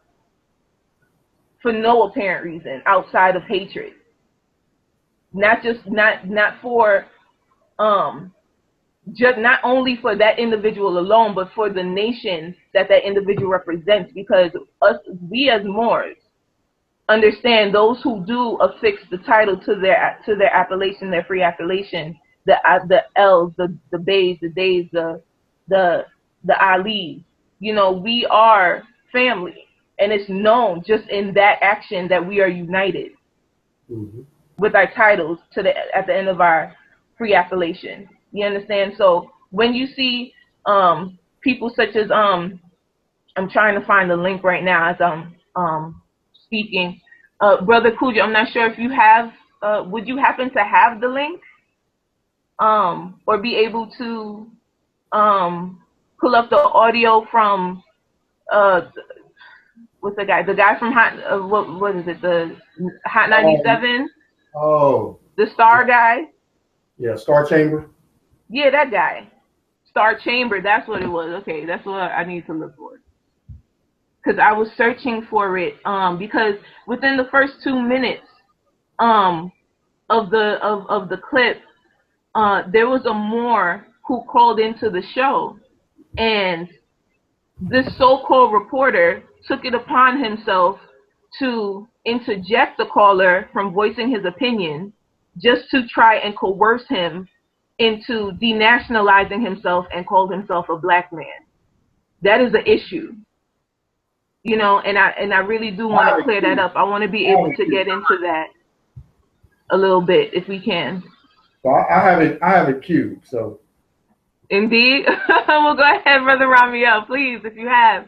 for no apparent reason outside of hatred. Not for just not only for that individual alone, but for the nation that individual represents. Because we as Moors understand those who do affix the title to their appellation, their free appellation, the L's, the Bays, the Days, the Ali's. You know, we are family, and it's known just in that action that we are united with our titles at the end of our free appellation. You understand? So when you see people such as I'm trying to find the link right now as I'm speaking. Brother Cujo, I'm not sure if you have, would you happen to have the link? Or be able to pull up the audio from, what's the guy from Hot, what is it, the Hot 97? Oh. The Star guy? Yeah, Star Chamber. Yeah, that guy. Star Chamber, that's what it was. Okay, that's what I need to look for. Because I was searching for it, because within the first 2 minutes of the clip, there was a Moor who called into the show, and this so-called reporter took it upon himself to interject the caller from voicing his opinion just to try and coerce him into denationalizing himself and called himself a black man. That is the issue. You know, and I really do want to clear that up. I want to be able to get into that a little bit if we can. So I have it queued. So indeed, well, go ahead, Brother Ramiel, please, if you have.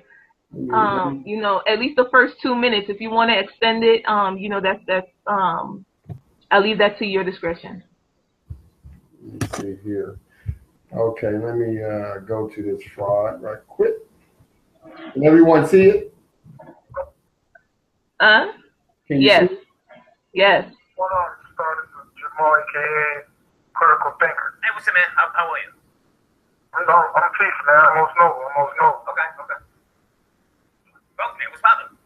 You know, at least the first 2 minutes. If you want to extend it, you know, that's I'll leave that to your discretion. Let me see here. Okay, let me go to this fraud right quick. Can everyone see it? Can you Yes. see? Yes. Hold on, this is Jamal, aka Critical Thinker. Hey, what's up, man? How are you? I'm Chief, man. I'm most noble. Okay. Well, man, what's poppin'?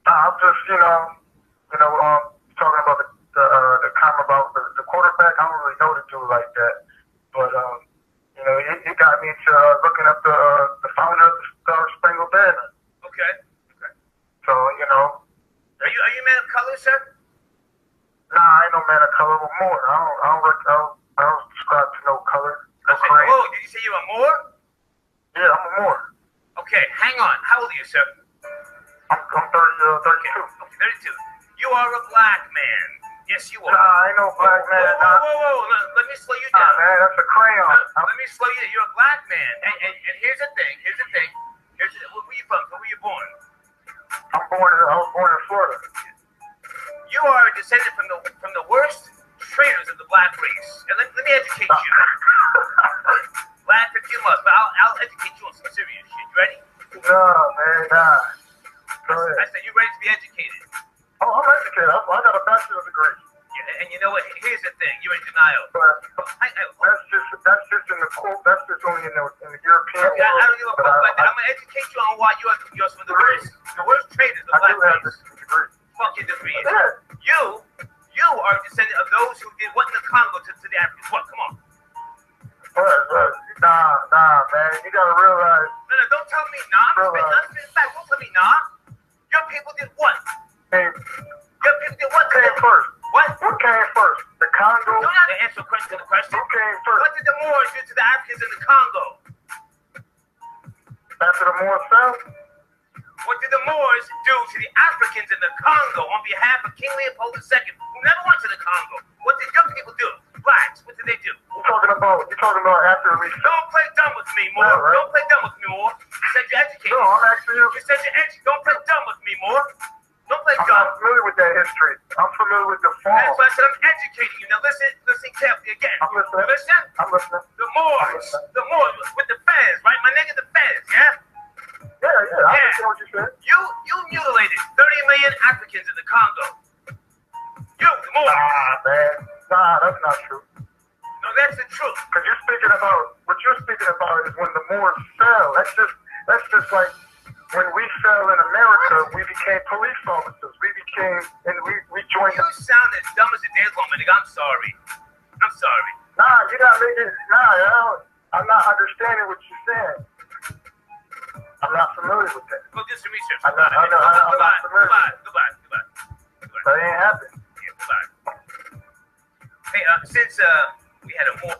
I'm just, talking about the comment about the quarterback. I don't really know the dude like that, but it got me to looking up the founder of the Star Spangled Banner. Okay. So, Are you a man of color, sir? nah, I ain't no man of color with more. I don't subscribe to no color. No cream. Oh, did you say you're a Moor? Yeah, I'm a Moor. Okay, hang on. How old are you, sir? I'm 32. Okay, 32. You are a black man. Yes, you are. Nah, I ain't no black man. Whoa. Let me slow you Nah, down. man, that's a crayon. Let me slow you down. You're a black man. And here's the thing. Where are you from? Where were you born? I was born in Florida. You are a descendant from the worst traitors of the black race. And let me educate you. Laugh if you must, but I'll educate you on some serious shit. You ready? Nah, man, nah. Go I ahead. said you ready to be educated. Oh, I'm educated. I got a bachelor's degree. Yeah, and you know what? Here's the thing. You're in denial. But that's just in the quote. That's just only in the European Okay, I don't give a world. fuck about that. I'm gonna educate you on why you're some of the worst traitors of I black do have race. this degree. Fuck your degree. Yeah. You are a descendant of those who did what in the Congo to the Africans. What? Come on. But, nah, man. You gotta realize. No, don't tell me nah. I'm spitting back. Don't tell me nah. Your people did what? Hey, Your people did what? what came first? What? What came first? The Congo? Don't have to answer the question. Who came first? What did the Moors do to the Africans in the Congo? After the Moor fell? What did the Moors do to the Africans in the Congo on behalf of King Leopold II, who never went to the Congo? What did your people do? Blacks, what did they do? You're talking about after we fell. Don't play dumb with me, Moor. Yeah, right. Don't play dumb with me, Moor. You said you're educated. No, I'm asking you. You said you're educated. Don't play dumb with me, Moor. Don't play I'm dumb. not familiar with that history. I'm familiar with the fall. That's why I said I'm educating you. Now listen carefully again. I'm listening. Listen? I'm listening. The Moors with the fez, right? My nigga, the fez, yeah? Yeah, I understand what you said. You mutilated 30 million Africans in the Congo. You, the Moors. Nah, man. Nah, that's not true. No, that's the truth. Because what you're speaking about is when the Moors fell. That's just like when we fell in America, we became police officers. We joined. You sound as dumb as a dead woman, nigga. I'm sorry. Nah, you're not making. Nah, I'm not understanding what you're saying. I'm not familiar with that. Go do some research. I'm not familiar. Goodbye. That ain't happened. Yeah, goodbye. Hey, since we had a more.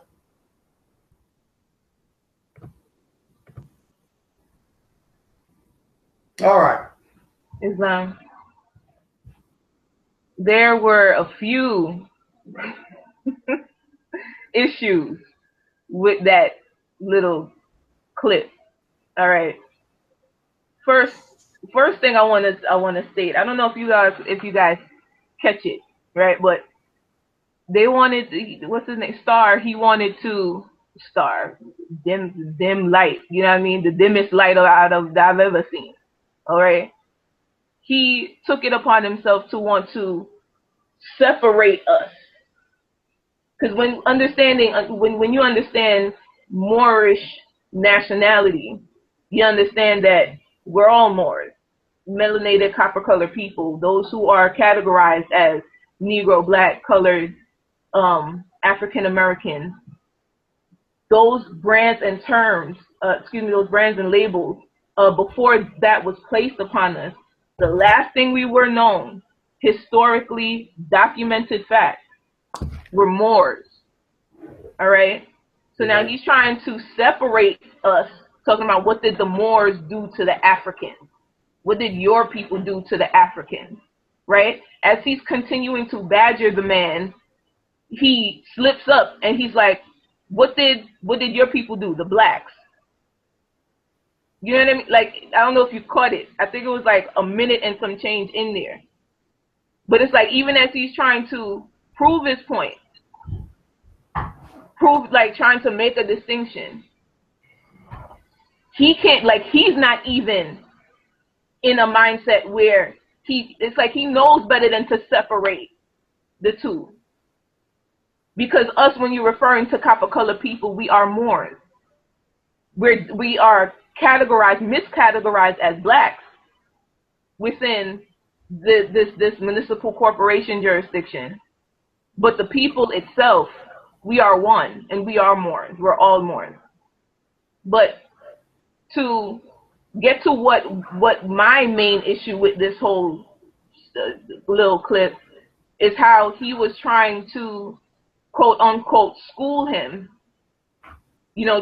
All right. There were a few issues with that little clip. All right. First thing I want to state. I don't know if you guys catch it, right? But they wanted what's his name? He wanted to dim light. You know what I mean? The dimmest light that I've ever seen. All right. He took it upon himself to want to separate us. Because when you understand Moorish nationality, you understand that we're all Moors, melanated, copper-colored people, those who are categorized as Negro, Black, colored, African American. Those brands and terms, those brands and labels, before that was placed upon us, the last thing we were known, historically documented fact, were Moors. All right? So now he's trying to separate us, talking about what did the Moors do to the Africans? What did your people do to the Africans? Right? As he's continuing to badger the man, he slips up and he's like, what did your people do, the blacks? You know what I mean? Like, I don't know if you caught it. I think it was like a minute and some change in there. But it's like, even as he's trying to prove his point, trying to make a distinction, he can't, like, he's not even in a mindset where it's like he knows better than to separate the two. Because us, when you're referring to copper colored people, we are Moors. We are miscategorized as blacks within this municipal corporation jurisdiction. But the people itself, we are one, and we are Moors. We're all Moors. But to get to what my main issue with this whole little clip is how he was trying to quote unquote school him,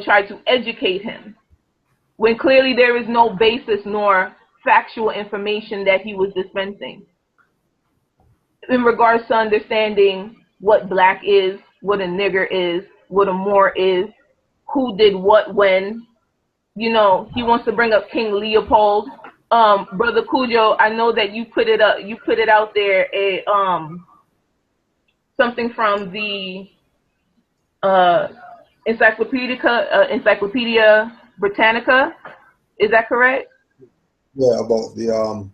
try to educate him, when clearly there is no basis nor factual information that he was dispensing in regards to understanding what black is, what a nigger is, what a Moor is, who did what when. He wants to bring up King Leopold. Brother Cujo, I know that you put it out there, something from the Encyclopedia Britannica. Is that correct? Yeah, about the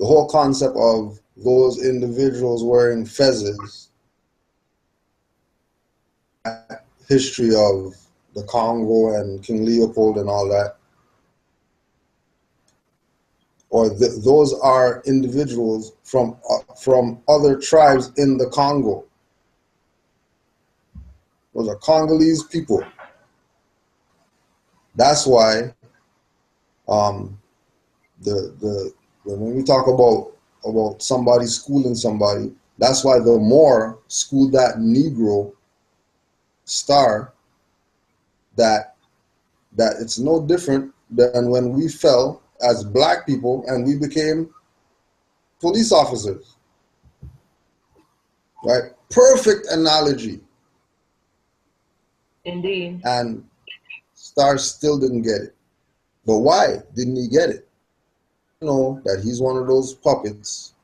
whole concept of those individuals wearing fezzes, history of the Congo and King Leopold and all that, or those are individuals from other tribes in the Congo. Those are Congolese people. That's why when we talk about somebody schooling somebody, that's why the Moor schooled that Negro star, that it's no different than when we fell as black people and we became police officers. Right? Perfect analogy. Indeed. And Star still didn't get it. But why didn't he get it? That he's one of those puppets,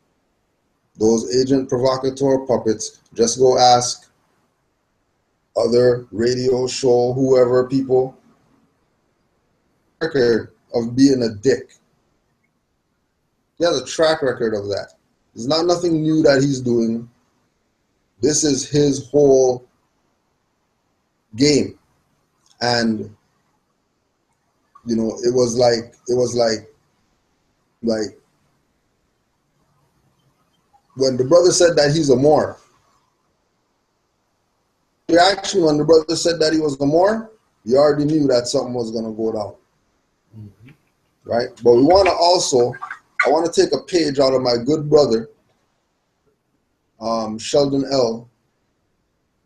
those agent provocateur puppets. Just go ask other radio show, whoever people, record of being a dick. He has a track record of that. It's not nothing new that he's doing. This is his whole game. And it was like when the brother said that he's a Moor, reaction when the brother said that he was a Moor, you already knew that something was going to go down. Mm-hmm. Right? But I want to take a page out of my good brother, Sheldon L.,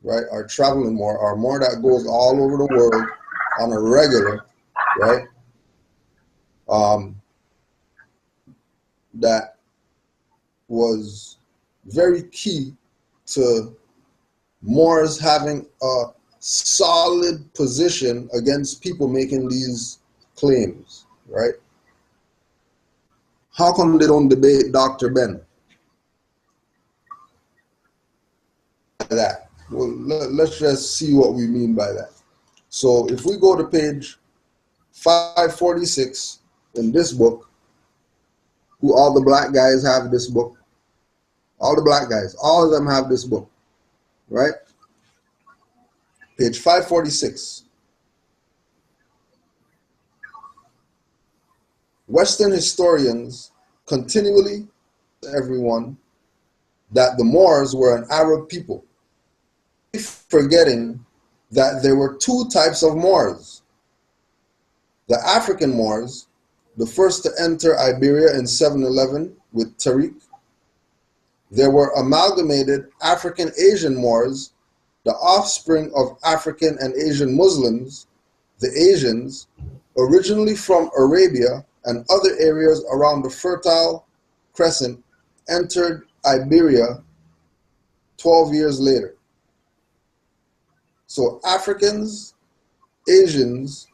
right? Our traveling Moor, our Moor that goes all over the world on a regular, right? That was very key to Moors having a solid position against people making these claims, right? How come they don't debate Dr. Ben? That. Well, let's just see what we mean by that. So if we go to page 546 in this book, who all the black guys have this book, all the black guys, all of them have this book, right? Page 546. Western historians continually tell everyone that the Moors were an Arab people, forgetting that there were two types of Moors. The African Moors, the first to enter Iberia in 711 with Tariq. There were amalgamated African Asian Moors, the offspring of African and Asian Muslims, the Asians, originally from Arabia and other areas around the Fertile Crescent, entered Iberia 12 years later. So Africans, Asians,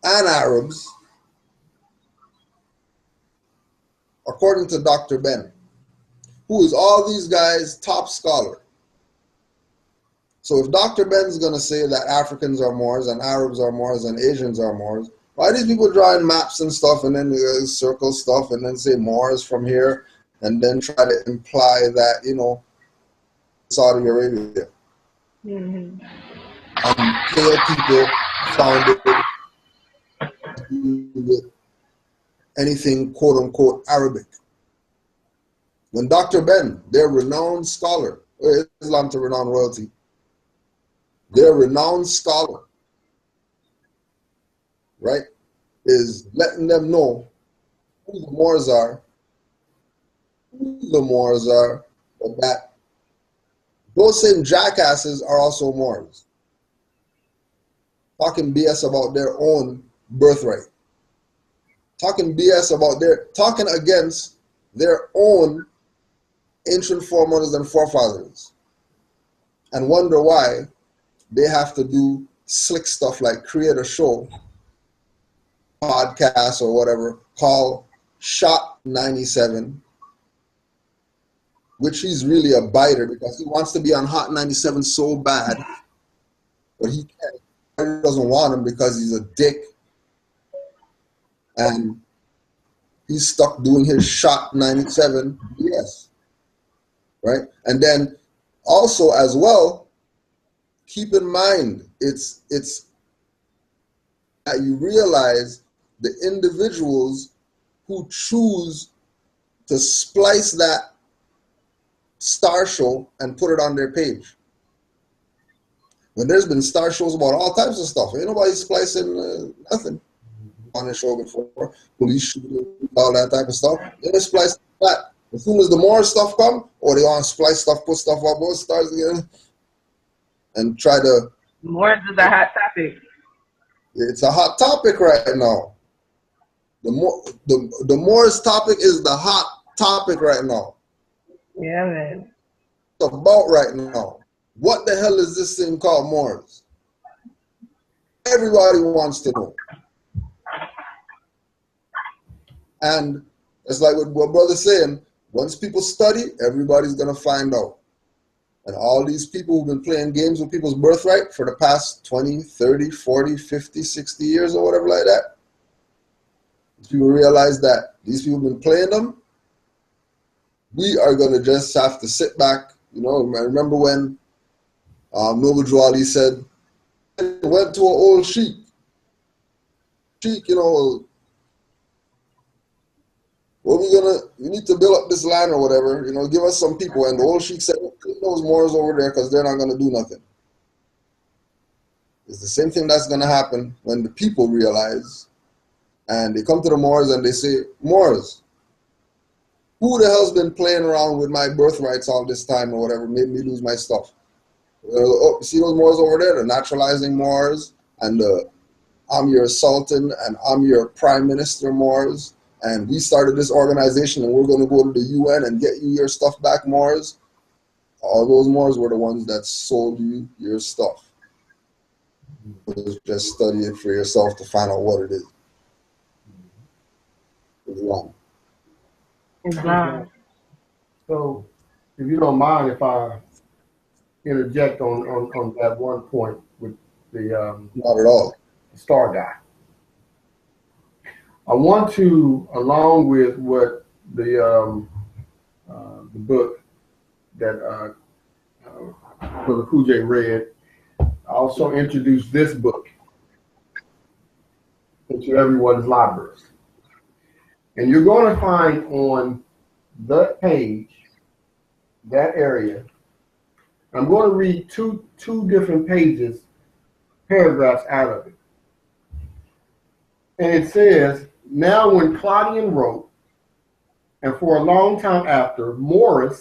and Arabs, according to Dr. Ben, who is all these guys' top scholar. So if Dr. Ben's going to say that Africans are Moors and Arabs are Moors and Asians are Moors, Why are these people drawing maps and stuff and then circle stuff and then say Moors from here and then try to imply that, you know, Saudi Arabia? Mm-hmm. Pale people founded anything quote unquote Arabic. When Dr. Ben, their renowned scholar, Islam to renowned royalty, their renowned scholar, right, is letting them know who the Moors are, but that those same jackasses are also Moors. Talking BS about their own birthright. Talking BS about talking against their own ancient foremothers and forefathers. And wonder why they have to do slick stuff like create a show, podcast or whatever, called Shot 97, which he's really a biter because he wants to be on Hot 97 so bad, but he can't. He doesn't want him because he's a dick. And he's stuck doing his Shot 97 BS. Right? And then also as well, keep in mind, it's that you realize the individuals who choose to splice that star show and put it on their page. When there's been star shows about all types of stuff, ain't nobody splicing nothing on the show before. Police shooting, all that type of stuff. They just splice that. As soon as the more stuff come, or they want to splice stuff, put stuff up, both stars again, and try to. Moors is a hot topic. It's a hot topic right now. The Moors topic is the hot topic right now. Yeah, man. It's about right now. What the hell is this thing called Moors? Everybody wants to know. And it's like what brother's saying, once people study, everybody's going to find out. And all these people who've been playing games with people's birthright for the past 20, 30, 40, 50, 60 years or whatever like that, people realize that these people have been playing them. We are going to just have to sit back. You know, I remember when Noble Jawali said, went to an old sheik. Sheik, you know, we need to build up this land or whatever, you know, give us some people. And the old sheik said, put those Moors over there because they're not going to do nothing. It's the same thing that's going to happen when the people realize and they come to the Moors and they say, Moors, who the hell's been playing around with my birthrights all this time or whatever, made me lose my stuff? Oh, see those Moors over there, the naturalizing Moors, and I'm your Sultan and I'm your Prime Minister Moors, and we started this organization and we're going to go to the UN and get you your stuff back, Moors. All those Moors were the ones that sold you your stuff. Just study it for yourself to find out what it is. Islam. Islam. So, if you don't mind, if I interject on that one point with the Not at all. star guy, I want to, along with what the book that Brother Kujay read, also introduce this book into everyone's libraries. And you're going to find on the page, that area, I'm going to read two different pages, paragraphs out of it. And it says, now when Claudian wrote, and for a long time after, Moorish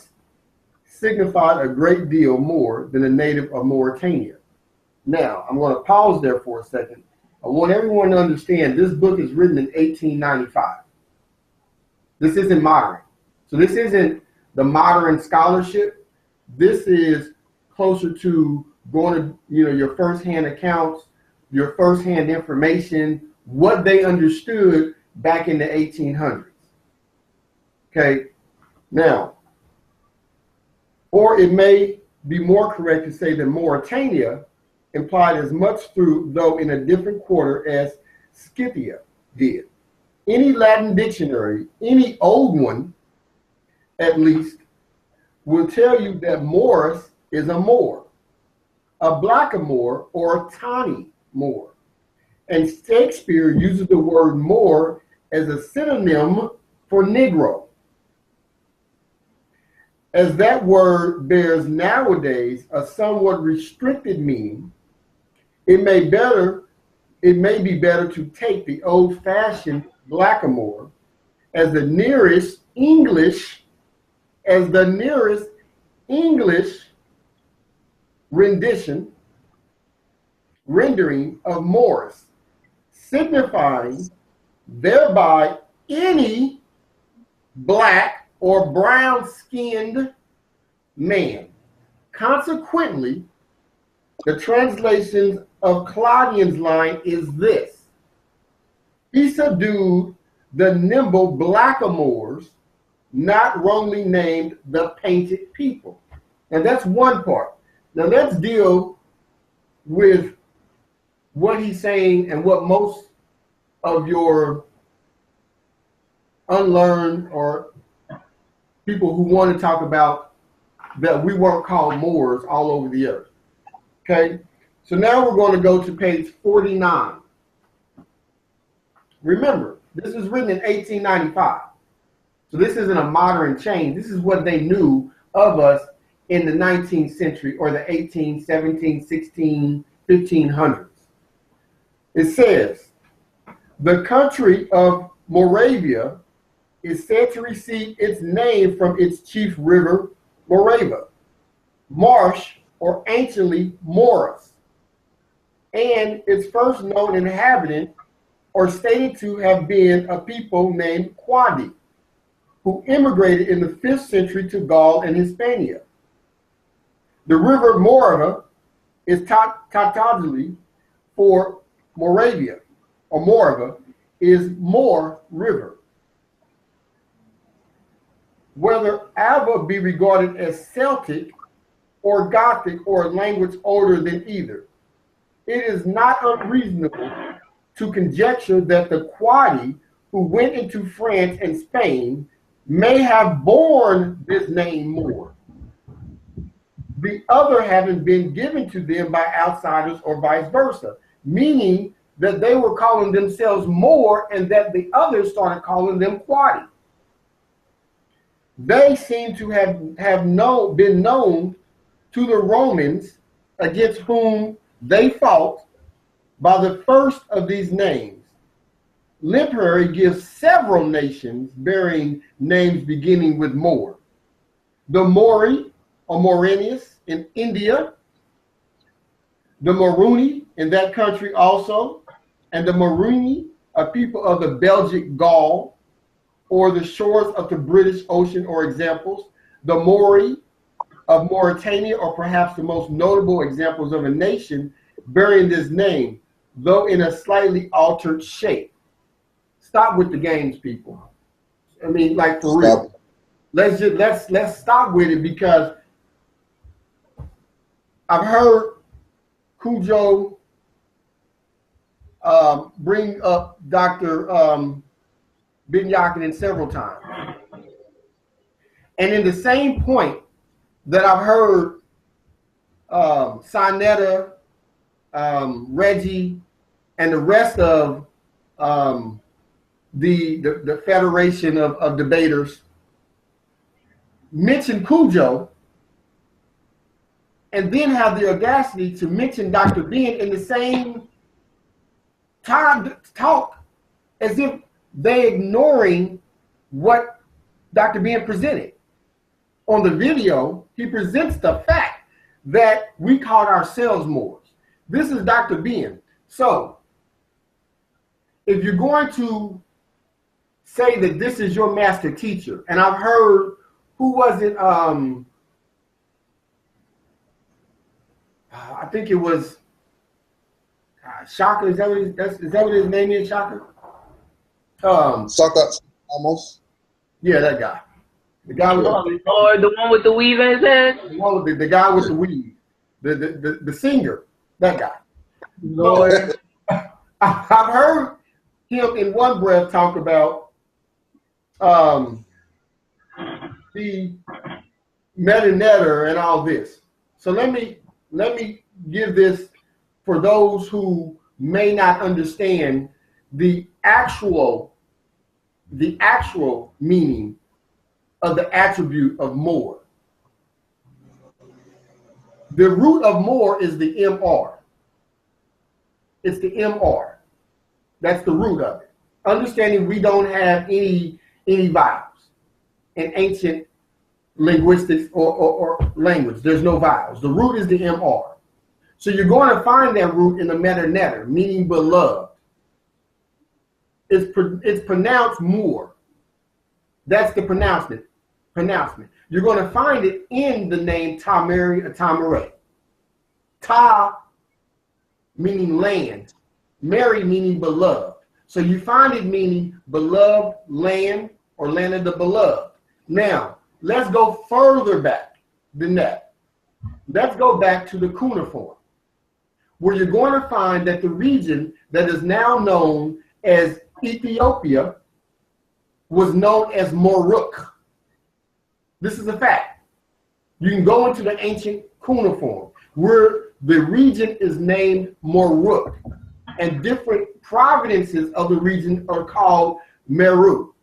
signified a great deal more than a native of Mauritania. Now, I'm going to pause there for a second. I want everyone to understand this book is written in 1895. This isn't modern. So this isn't the modern scholarship. This is closer to going to, your firsthand accounts, your firsthand information, what they understood back in the 1800s. Okay, now, or it may be more correct to say that Mauritania implied as much through, though in a different quarter, as Scythia did. Any Latin dictionary, any old one at least, will tell you that Moorish is a Moor, a blackamoor, or a tawny Moor. And Shakespeare uses the word Moor as a synonym for Negro. As that word bears nowadays a somewhat restricted meaning, it may be better to take the old-fashioned blackamoor as the nearest English rendering of Moorish, signifying thereby any black or brown-skinned man. Consequently, the translation of Claudian's line is this: he subdued the nimble blackamoors, not wrongly named the painted people. And that's one part. Now let's deal with what he's saying and what most of your unlearned or people who want to talk about that we weren't called Moors all over the earth. Okay, so now we're going to go to page 49. Remember, this is written in 1895. So this isn't a modern change. This is what they knew of us in the 19th century or the 18, 17, 16, 1500s. It says, the country of Moravia is said to receive its name from its chief river, Morava, marsh, or anciently Moris, and its first known inhabitant or stated to have been a people named Quadi, who immigrated in the 5th century to Gaul and Hispania. The river Morava is tautologically for Moravia, or Morava, is Moor River. Whether Alba be regarded as Celtic or Gothic or a language older than either, it is not unreasonable to conjecture that the Quadi who went into France and Spain may have borne this name Moor, the other having been given to them by outsiders or vice versa, meaning that they were calling themselves Moor and that the others started calling them Quadi. They seem to have been known to the Romans, against whom they fought, by the first of these names. Lemprey gives several nations bearing names beginning with Moor. The Mori or Morenius in India, the Moruni in that country also, and the Moruni, a people of the Belgic Gaul, or the shores of the British Ocean, or examples. The Maori of Mauritania, or perhaps the most notable examples of a nation bearing this name, though in a slightly altered shape. Stop with the games, people. I mean, like, for real. Let's stop with it, because I've heard Cujo bring up Dr. Ben Yakinen several times. And in the same point that I've heard Sinetta, Reggie, and the rest of the Federation of Debaters mention Cujo, and then have the audacity to mention Dr. Ben in the same time talk, as if they ignoring what Dr. Ben presented. On the video, he presents the fact that we called ourselves Moors. This is Dr. Ben. So, if you're going to say that this is your master teacher, and I've heard, who was it? I think it was Shaka. Is that what his name is, Shaka? Shaka almost. Yeah, that guy. The guy with the one with the weave in his head. The guy with the weave. The singer. That guy. Lord. I've him in one breath talk about the metanetter and all this. So let me give this for those who may not understand the actual meaning of the attribute of MOOR. The root of MOOR is the MR. It's the MR. That's the root of it. Understanding we don't have any vowels in ancient linguistics or language. There's no vowels. The root is the MR. So you're going to find that root in the metanetter, meaning beloved. It's pronounced MOOR. That's the pronouncement. You're going to find it in the name Tamari or Tamare. Ta meaning land, Mary meaning beloved. So you find it meaning beloved land or land of the beloved. Now, let's go further back than that. Let's go back to the cuneiform, where you're going to find that the region that is now known as Ethiopia was known as Moruk. This is a fact. You can go into the ancient cuneiform, where the region is named Moruk, and different provinces of the region are called Meru.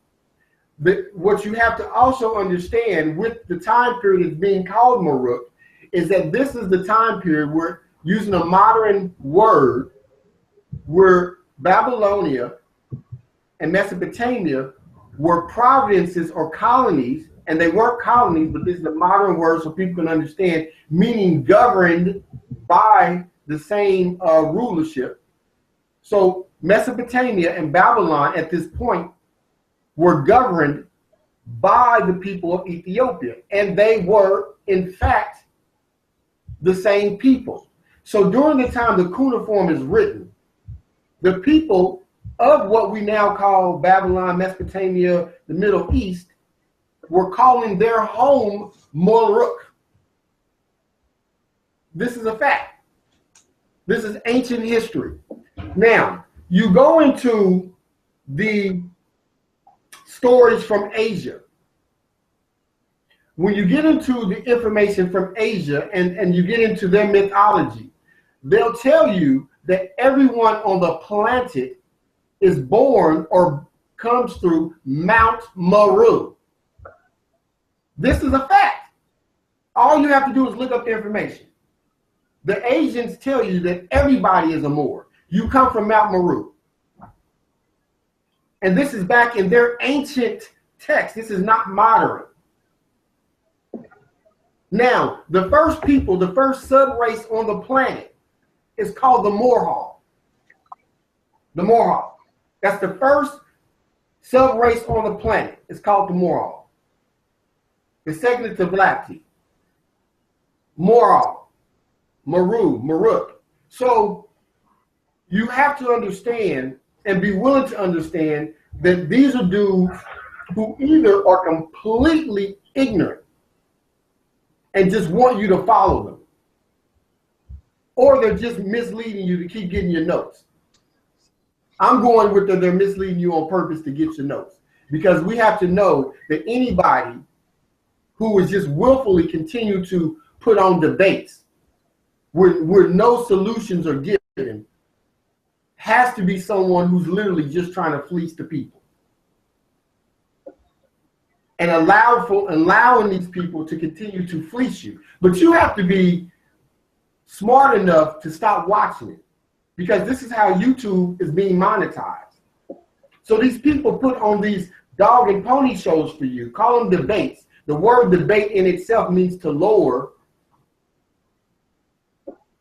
What you have to also understand with the time period is being called Moruk is that this is the time period where, using a modern word, where Babylonia and Mesopotamia were provinces or colonies, and they weren't colonies, but this is a modern word so people can understand, meaning governed by the same rulership. So Mesopotamia and Babylon at this point were governed by the people of Ethiopia, and they were, in fact, the same people. So during the time the cuneiform is written, the people of what we now call Babylon, Mesopotamia, the Middle East, were calling their home Moruk. This is a fact. This is ancient history. Now, you go into the stories from Asia. When you get into the information from Asia and you get into their mythology, they'll tell you that everyone on the planet is born or comes through Mount Meru. This is a fact. All you have to do is look up the information. The Asians tell you that everybody is a Moor. You come from Mount Meru. And this is back in their ancient text. This is not modern. Now, the first people, the first subrace on the planet is called the Moorhal. The Moorhal. That's the first subrace on the planet. It's called the Moorhal. The second is the Vlapti. Moorhal. Meru, Maruk. So you have to understand and be willing to understand that these are dudes who either are completely ignorant and just want you to follow them, or they're just misleading you to keep getting your notes. I'm going with they're misleading you on purpose to get your notes, because we have to know that anybody who is just willfully continue to put on debates where no solutions are given has to be someone who's literally just trying to fleece the people and allowing these people to continue to fleece you. But you have to be smart enough to stop watching it, because this is how YouTube is being monetized. So these people put on these dog and pony shows for you, call them debates. The word debate in itself means to lower.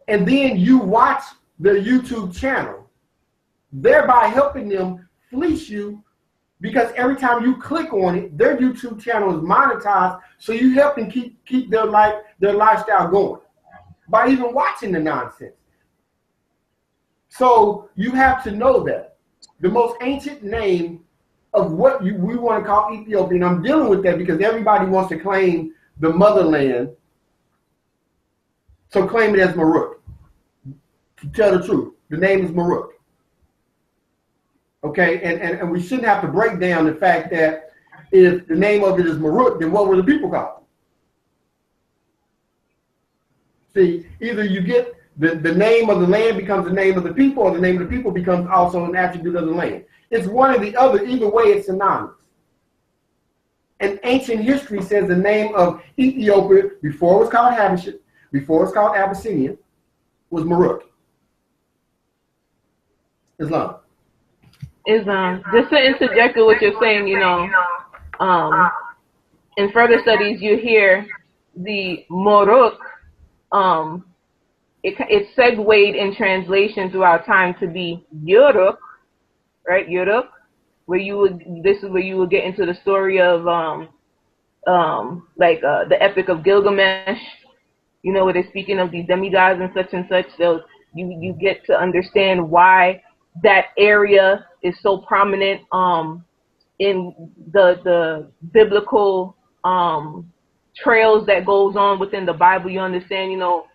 And then you watch their YouTube channel, thereby helping them fleece you, because every time you click on it, their YouTube channel is monetized, so you help them keep their lifestyle going by even watching the nonsense. So you have to know that the most ancient name of what we want to call Ethiopia, and I'm dealing with that because everybody wants to claim the motherland, so claim it as Maruk. To tell the truth, the name is Maruk. Okay, and we shouldn't have to break down the fact that if the name of it is Maruk, then what were the people called? See, either you get the name of the land becomes the name of the people, or the name of the people becomes also an attribute of the land. It's one or the other. Either way, it's synonymous. And ancient history says the name of Ethiopia, before it was called Habashite, before it was called Abyssinian, was Maruk. Islam. Just to interject with what you're saying, you know, in further studies, you hear the Moruk, it segued in translation throughout time to be Yuruk, right? Yuruk, where you would, this is where you would get into the story of the Epic of Gilgamesh, you know, where they're speaking of these demigods and such. So you get to understand why that area is so prominent in the biblical trails that goes on within the Bible. You understand, you know,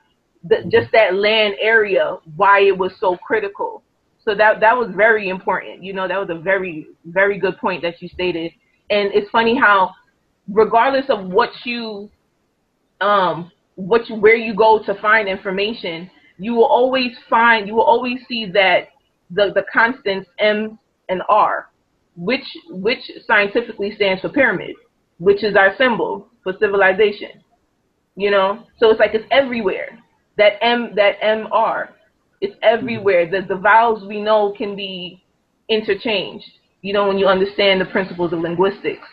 just that land area, why it was so critical. So that was very important. You know, that was a very, very good point that you stated. And it's funny how, regardless of what you where you go to find information, you will always see that the constants M and R, which scientifically stands for pyramid, which is our symbol for civilization. You know, so it's like it's everywhere. That MR, it's everywhere. The vowels we know can be interchanged. You know, when you understand the principles of linguistics,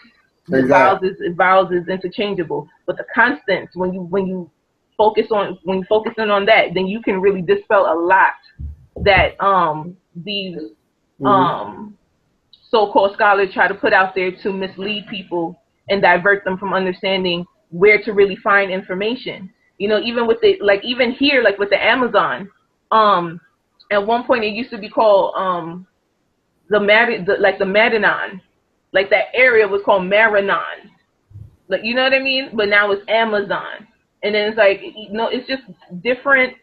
Exactly. vowels is interchangeable. But the constants, when you focus on that, then you can really dispel a lot that these so-called scholars try to put out there to mislead people and divert them from understanding where to really find information. You know, even with even here, like with the Amazon, at one point it used to be called the Madanon, like that area was called Maranon, like, you know what I mean? But now it's Amazon, and then it's like, you know, it's just different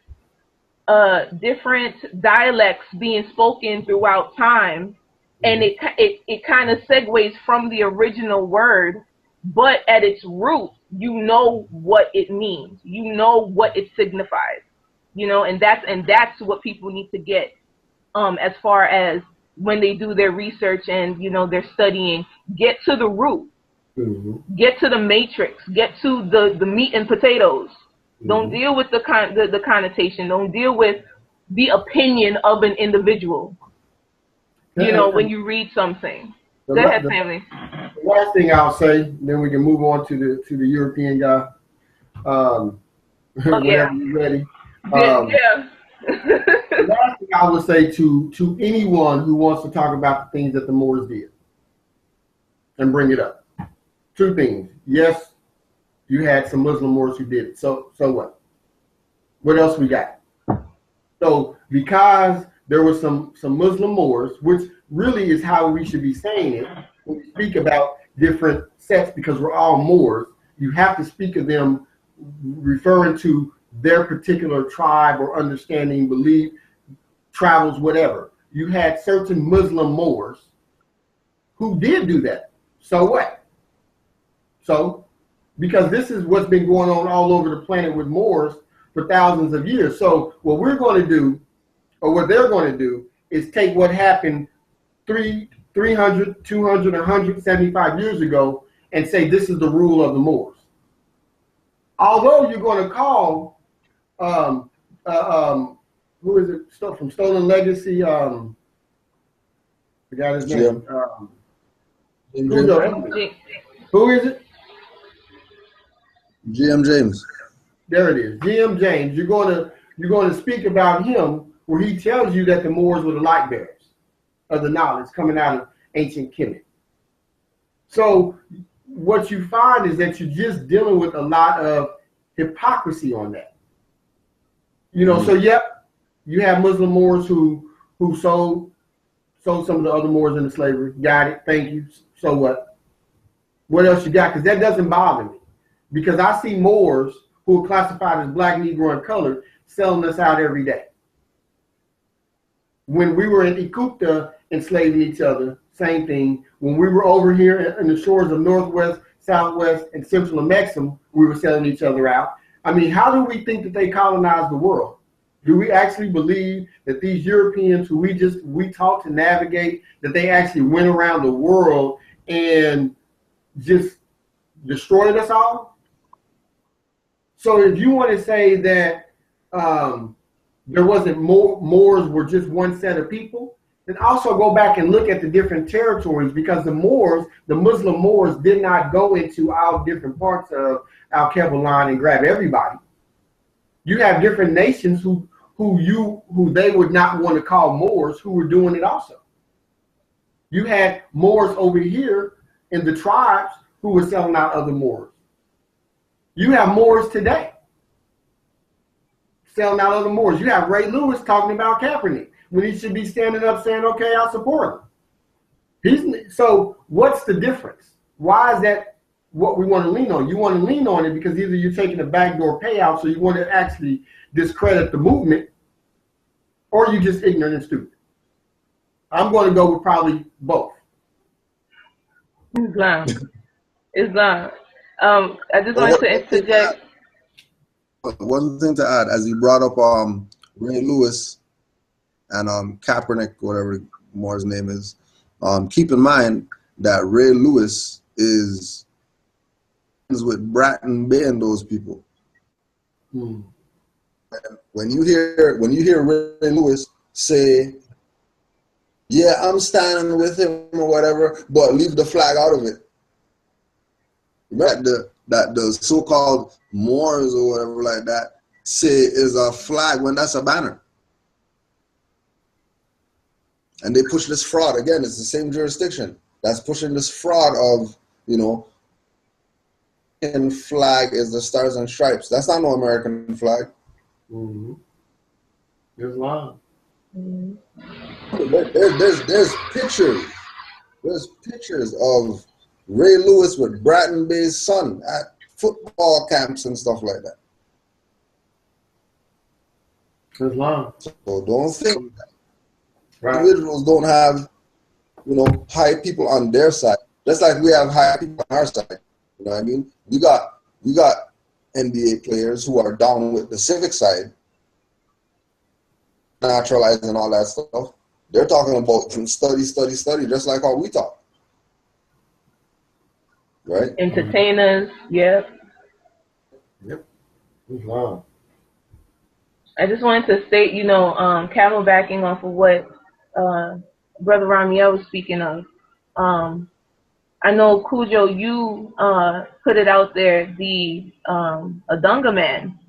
dialects being spoken throughout time, and it kind of segues from the original word, but at its root, you know what it means, you know what it signifies, you know, and that's what people need to get as far as when they do their research and, you know, they're studying, get to the root, get to the matrix, get to the meat and potatoes. Don't deal with the connotation, don't deal with the opinion of an individual, you know, when you read something. Go ahead, family. The last thing I'll say, then we can move on to the European guy. Whenever you're ready. Yeah. The last thing I would say to anyone who wants to talk about the things that the Moors did and bring it up. Two things. Yes, you had some Muslim Moors who did it. So what? What else we got? So because there were some Muslim Moors, which really is how we should be saying it when we speak about different sects, because we're all Moors, you have to speak of them referring to their particular tribe or understanding, belief, travels, whatever. You had certain Muslim Moors who did do that. So what? So, because this is what's been going on all over the planet with Moors for thousands of years. So what we're going to do, or what they're going to do, is take what happened 300, 200, 175 years ago and say this is the rule of the Moors. Although you're going to call, who is it from Stolen Legacy? I forgot his name. Who is it? G.M. James. There it is, G.M. James. You're going to speak about him, where he tells you that the Moors were the light bearers of the knowledge coming out of ancient Kemet. So what you find is that you're just dealing with a lot of hypocrisy on that. You know, so yep, you have Muslim Moors who sold some of the other Moors into slavery. Got it, thank you. So what? What else you got? Because that doesn't bother me. Because I see Moors who are classified as black, Negro, and colored selling us out every day. When we were in Ikuta enslaving each other. Same thing. When we were over here in the shores of Northwest, Southwest, and Central Amexem, we were selling each other out. I mean, how do we think that they colonized the world? Do we actually believe that these Europeans who we taught to navigate, that they actually went around the world and just destroyed us all? So if you want to say that there wasn't Moors were just one set of people, then also go back and look at the different territories, because the Moors, the Muslim Moors, did not go into all different parts of Al-Kebalan and grab everybody. You have different nations who they would not want to call Moors who were doing it also. You had Moors over here in the tribes who were selling out other Moors. You have Moors today selling out other Moors. You have Ray Lewis talking about Kaepernick when he should be standing up saying, okay, I'll support him. So what's the difference? Why is that what we want to lean on? You want to lean on it because either you're taking a backdoor payout, so you want to actually discredit the movement, or you're just ignorant and stupid. I'm going to go with probably both. Islam. I just wanted to interject. One thing to add, as you brought up Ray Lewis and Kaepernick, whatever Moore's name is, keep in mind that Ray Lewis is with Bratton Bay and those people. And when you hear Ray Lewis say, yeah, I'm standing with him or whatever, but leave the flag out of it. Remember that the so-called Moors or whatever like that say is a flag when that's a banner. And they push this fraud. Again, it's the same jurisdiction that's pushing this fraud of, you know, and flag is the stars and stripes. That's not no American flag. There's lying. There's pictures. There's pictures of Ray Lewis with Bratton Bay's son at football camps and stuff like that. There's lying. So don't think individuals don't have, you know, high people on their side. Just like we have high people on our side. You know what I mean? We got NBA players who are down with the civic side, naturalizing and all that stuff. They're talking about study, just like how we talk. Right? Entertainers, yep. Yep. Wow. I just wanted to state, you know, camelbacking off of what Brother Ramiel was speaking of. I know, Cujo, you put it out there, the Adunga man,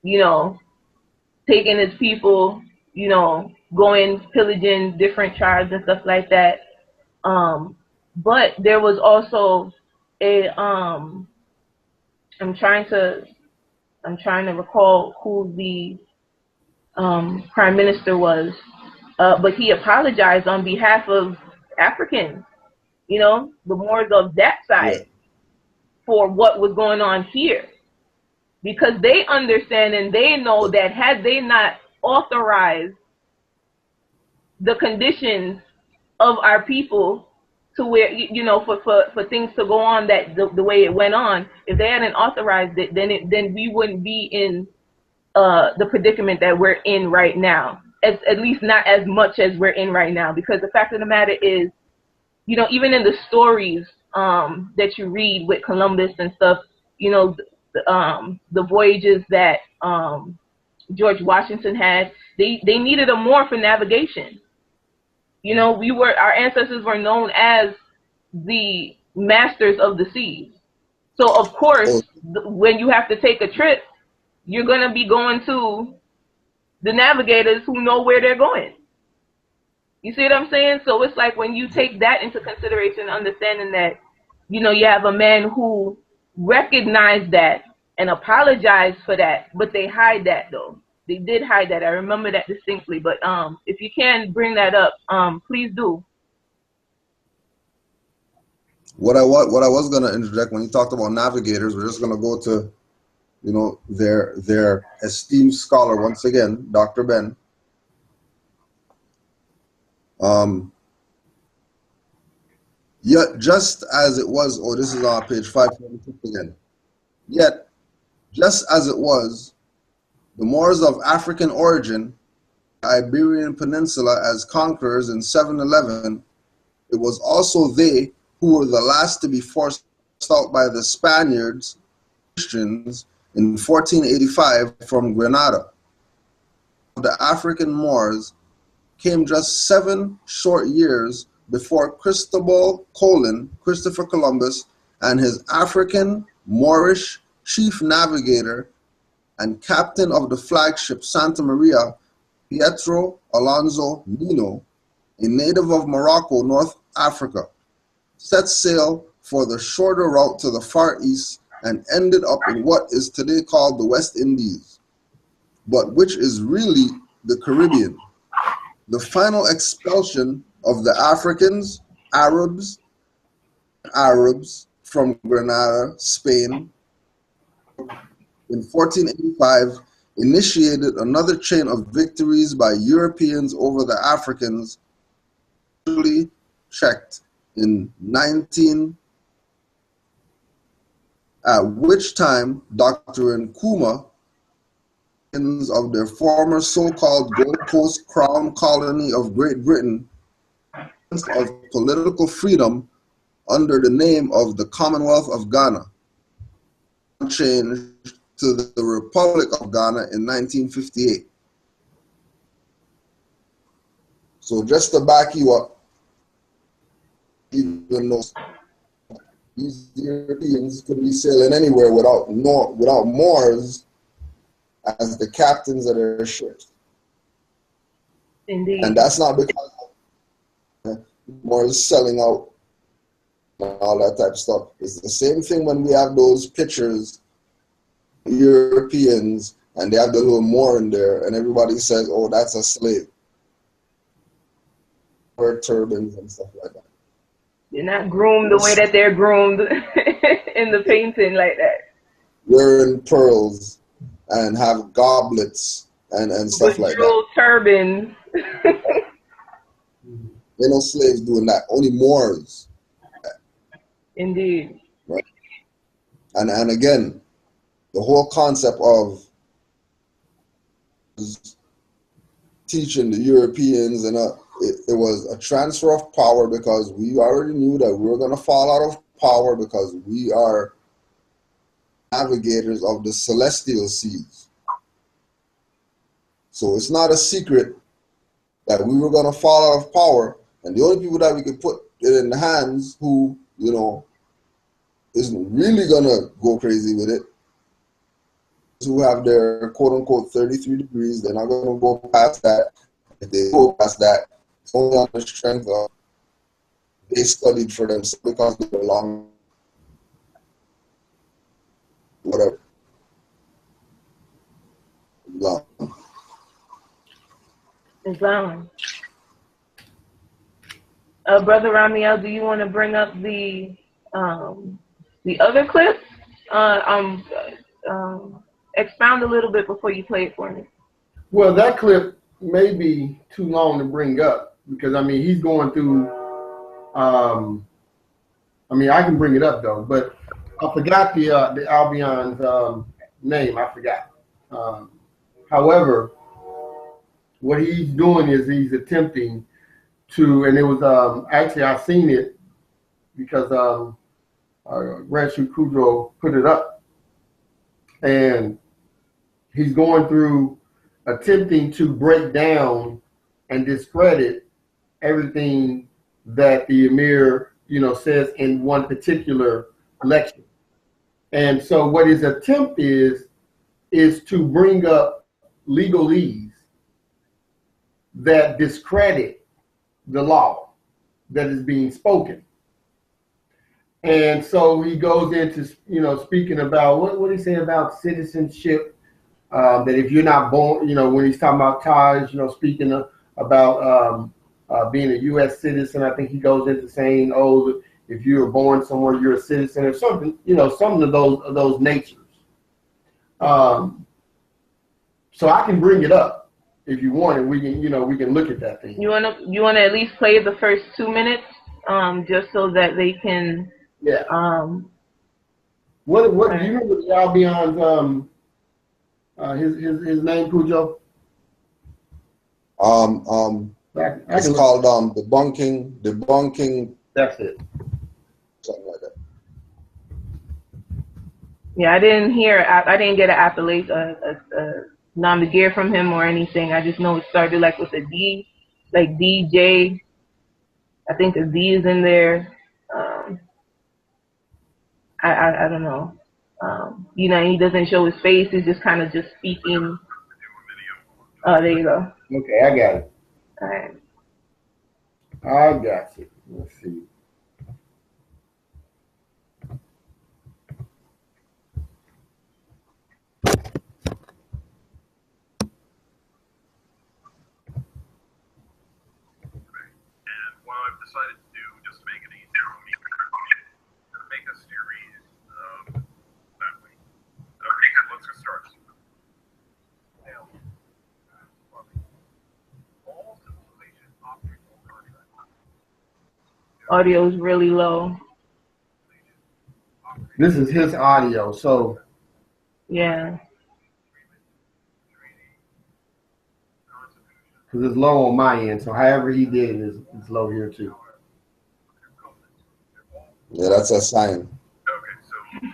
you know, taking his people, you know, going, pillaging different tribes and stuff like that. But there was also a, I'm trying to recall who the prime minister was, but he apologized on behalf of Africans, you know, the Moors of that side, for what was going on here, because they understand and they know that had they not authorized the conditions of our people to where, you know, for things to go on that the way it went on, if they hadn't authorized it, then we wouldn't be in the predicament that we're in right now, at least not as much as we're in right now. Because the fact of the matter is, you know, even in the stories that you read with Columbus and stuff, you know, the voyages that George Washington had, they needed a Moor for navigation. You know, our ancestors were known as the masters of the seas. So of course, when you have to take a trip, you're going to be going to the navigators who know where they're going. You see what I'm saying? So it's like when you take that into consideration, understanding that, you know, you have a man who recognized that and apologized for that, but they hide that though. They did hide that. I remember that distinctly. But if you can bring that up, please do. What I was gonna interject when you talked about navigators, we're just gonna go to, you know, their esteemed scholar once again, Dr. Ben. Yet, just as it was, oh, this is on page 546 again. Yet, just as it was, the Moors of African origin, the Iberian Peninsula as conquerors in 711, it was also they who were the last to be forced out by the Spaniards, Christians, in 1485 from Granada. The African Moors came just 7 short years before Christopher Columbus, and his African Moorish chief navigator and captain of the flagship Santa Maria, Pietro Alonso Nino, a native of Morocco, North Africa, set sail for the shorter route to the Far East and ended up in what is today called the West Indies, but which is really the Caribbean. The final expulsion of the Africans, Arabs from Granada, Spain, in 1485 initiated another chain of victories by Europeans over the Africans, usually checked in 19, at which time Dr. Nkrumah of their former so-called Gold Coast Crown Colony of Great Britain of political freedom under the name of the Commonwealth of Ghana, changed to the Republic of Ghana in 1958. So just to back you up, even though these Europeans could be sailing anywhere without Moors as the captains of their ships. Indeed. And that's not because Moors selling out and all that type of stuff. It's the same thing when we have those pictures, Europeans, and they have the little Moor in there, and everybody says, oh, that's a slave. Or turbans and stuff like that. They're not groomed the way that they're groomed in the painting like that. Wearing pearls and have goblets and stuff like that. Jewel turbans. There no slaves doing that. Only Moors. Indeed. Right. And again, the whole concept of teaching the Europeans and it was a transfer of power, because we already knew that we were going to fall out of power because we are navigators of the celestial seas. So it's not a secret that we were going to fall out of power, and the only people that we could put it in the hands who, you know, isn't really going to go crazy with it, who have their quote-unquote 33 degrees. They're not going to go past that. If they go past that, it's only on the strength of they studied for themselves because they belong, whatever. Islam. Brother Ramiel, do you want to bring up the other clip? Expound a little bit before you play it for me. Well, that clip may be too long to bring up because, I mean, he's going through, I mean, I can bring it up though, but I forgot the Albion's name. I forgot. However, what he's doing is he's attempting to, and it was actually I seen it because Ranchu Kudrow put it up, and he's going through attempting to break down and discredit everything that the Emir, you know, says in one particular lecture. And so what his attempt is to bring up legalese that discredit the law that is being spoken. And so he goes into, you know, speaking about, what did he say about citizenship? That if you're not born, you know, when he's talking about ties, you know, speaking about being a U.S. citizen, I think he goes into saying, oh, if you were born somewhere, you're a citizen or something, you know, some of those natures. So I can bring it up if you want, and we can, you know, we can look at that thing. You wanna at least play the first 2 minutes? just so that they can. Yeah. Um, What do you remember y'all beyond his name, Cujo? It's called debunking. That's it. Something like that. Yeah, I didn't get an appellate, nom de guerre from him or anything. I just know it started like with a D, like DJ. I think the D is in there. I don't know. You know, he doesn't show his face. He's just kind of just speaking. Oh, there you go. Okay, I got it. All right. I got you. Let's see. And what I've decided to do, just to make it easier for me, to make a series that way. Okay, let's get started. Now, all civilization operates on contract. Audio is really low. This is his audio, so Yeah. because it's low on my end, so however he did it is it's low here too. Yeah, that's a sign. Okay, so and